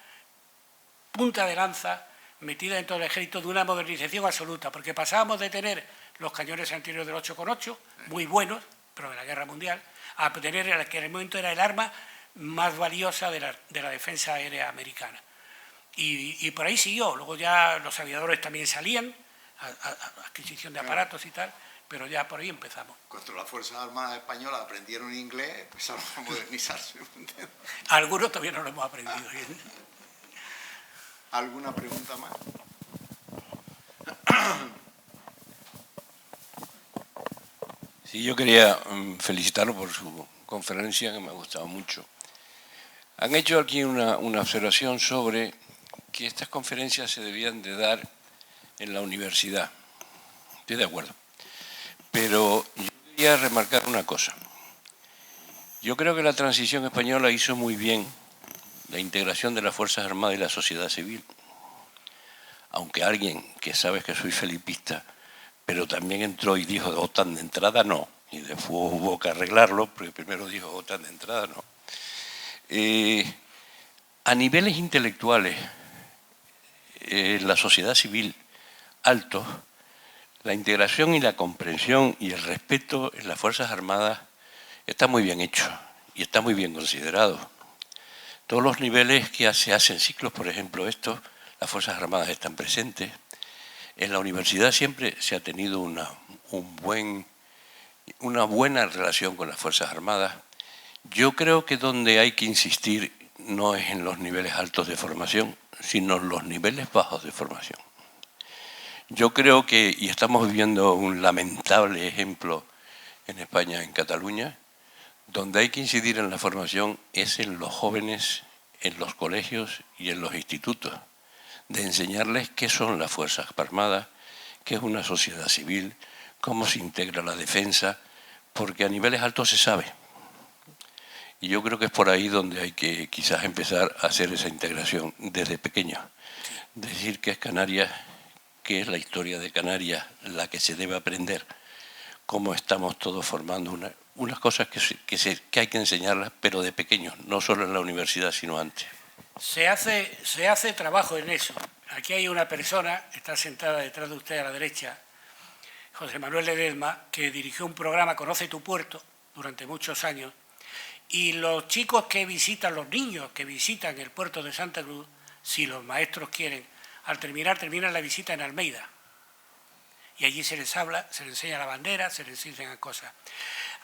punta de lanza metida dentro del ejército de una modernización absoluta, porque pasábamos de tener los cañones antiaéreos del 8,8, muy buenos, pero de la Guerra Mundial, a tener el que en el momento era el arma más valiosa de la defensa aérea americana. Y por ahí siguió. Luego ya los aviadores también salían, adquisición de aparatos y tal, pero ya por ahí empezamos. Cuando las Fuerzas Armadas Españolas aprendieron inglés, empezaron a modernizarse. Algunos todavía no lo hemos aprendido bien. ¿Alguna pregunta más? Sí, yo quería felicitarlo por su conferencia, que me ha gustado mucho. Han hecho aquí una observación sobre que estas conferencias se debían de dar en la universidad. Estoy de acuerdo. Pero yo quería remarcar una cosa. Yo creo que la transición española hizo muy bien la integración de las Fuerzas Armadas y la sociedad civil. Aunque alguien que sabe que soy felipista, pero también entró y dijo OTAN de entrada no, y después hubo que arreglarlo, porque primero dijo OTAN de entrada no. A niveles intelectuales, la sociedad civil altos, la integración y la comprensión y el respeto en las Fuerzas Armadas está muy bien hecho y está muy bien considerado. Todos los niveles que se hacen ciclos, por ejemplo, estos, las Fuerzas Armadas están presentes. En la universidad siempre se ha tenido una buena relación con las Fuerzas Armadas. Yo creo que donde hay que insistir no es en los niveles altos de formación, sino en los niveles bajos de formación. Yo creo que, y estamos viviendo un lamentable ejemplo en España, en Cataluña, donde hay que incidir en la formación es en los jóvenes, en los colegios y en los institutos, de enseñarles qué son las Fuerzas Armadas, qué es una sociedad civil, cómo se integra la defensa, porque a niveles altos se sabe. Y yo creo que es por ahí donde hay que quizás empezar a hacer esa integración desde pequeño. Decir que es Canarias, que es la historia de Canarias la que se debe aprender, cómo estamos todos formando unas cosas que hay que enseñarlas, pero de pequeños, no solo en la universidad, sino antes. Se hace trabajo en eso. Aquí hay una persona, está sentada detrás de usted a la derecha, José Manuel Ledesma, que dirigió un programa Conoce tu puerto durante muchos años, y los chicos que visitan, los niños que visitan el puerto de Santa Cruz, si los maestros quieren, al terminan la visita en Almeida. Y allí se les habla, se les enseña la bandera, se les enseñan cosas.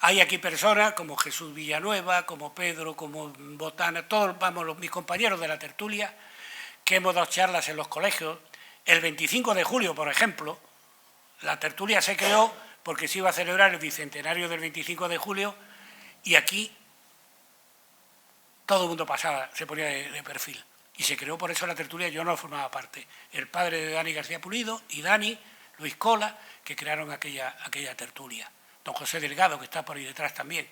Hay aquí personas como Jesús Villanueva, como Pedro, como Botana, todos mis compañeros de la tertulia, que hemos dado charlas en los colegios. El 25 de julio, por ejemplo, la tertulia se creó porque se iba a celebrar el bicentenario del 25 de julio y aquí todo el mundo pasaba, se ponía de perfil. Y se creó por eso la tertulia, yo no formaba parte. El padre de Dani García Pulido y Dani, Luis Cola, que crearon aquella tertulia. Don José Delgado, que está por ahí detrás también.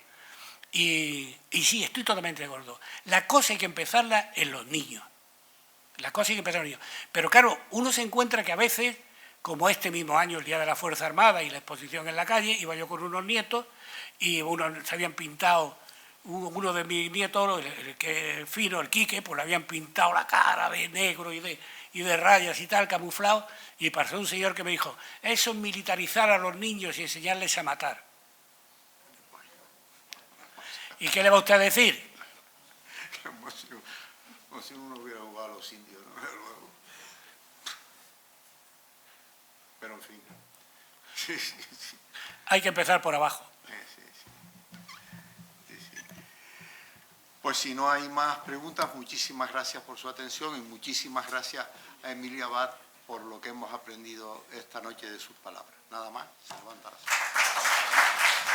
Y sí, estoy totalmente de acuerdo. La cosa hay que empezarla en los niños. Pero claro, uno se encuentra que a veces, como este mismo año, el Día de la Fuerza Armada y la exposición en la calle, iba yo con unos nietos y se habían pintado, uno de mis nietos, el fino, el Quique, pues le habían pintado la cara de negro y de rayas y tal, camuflado, y pasó un señor que me dijo, eso es militarizar a los niños y enseñarles a matar. ¿Y qué le va usted a decir? Como si uno hubiera jugado a los indios, ¿no? Luego. Pero en fin. Sí. Hay que empezar por abajo. Sí. Pues si no hay más preguntas, muchísimas gracias por su atención y muchísimas gracias a Emilia Abad por lo que hemos aprendido esta noche de sus palabras. Nada más, se levanta la sala.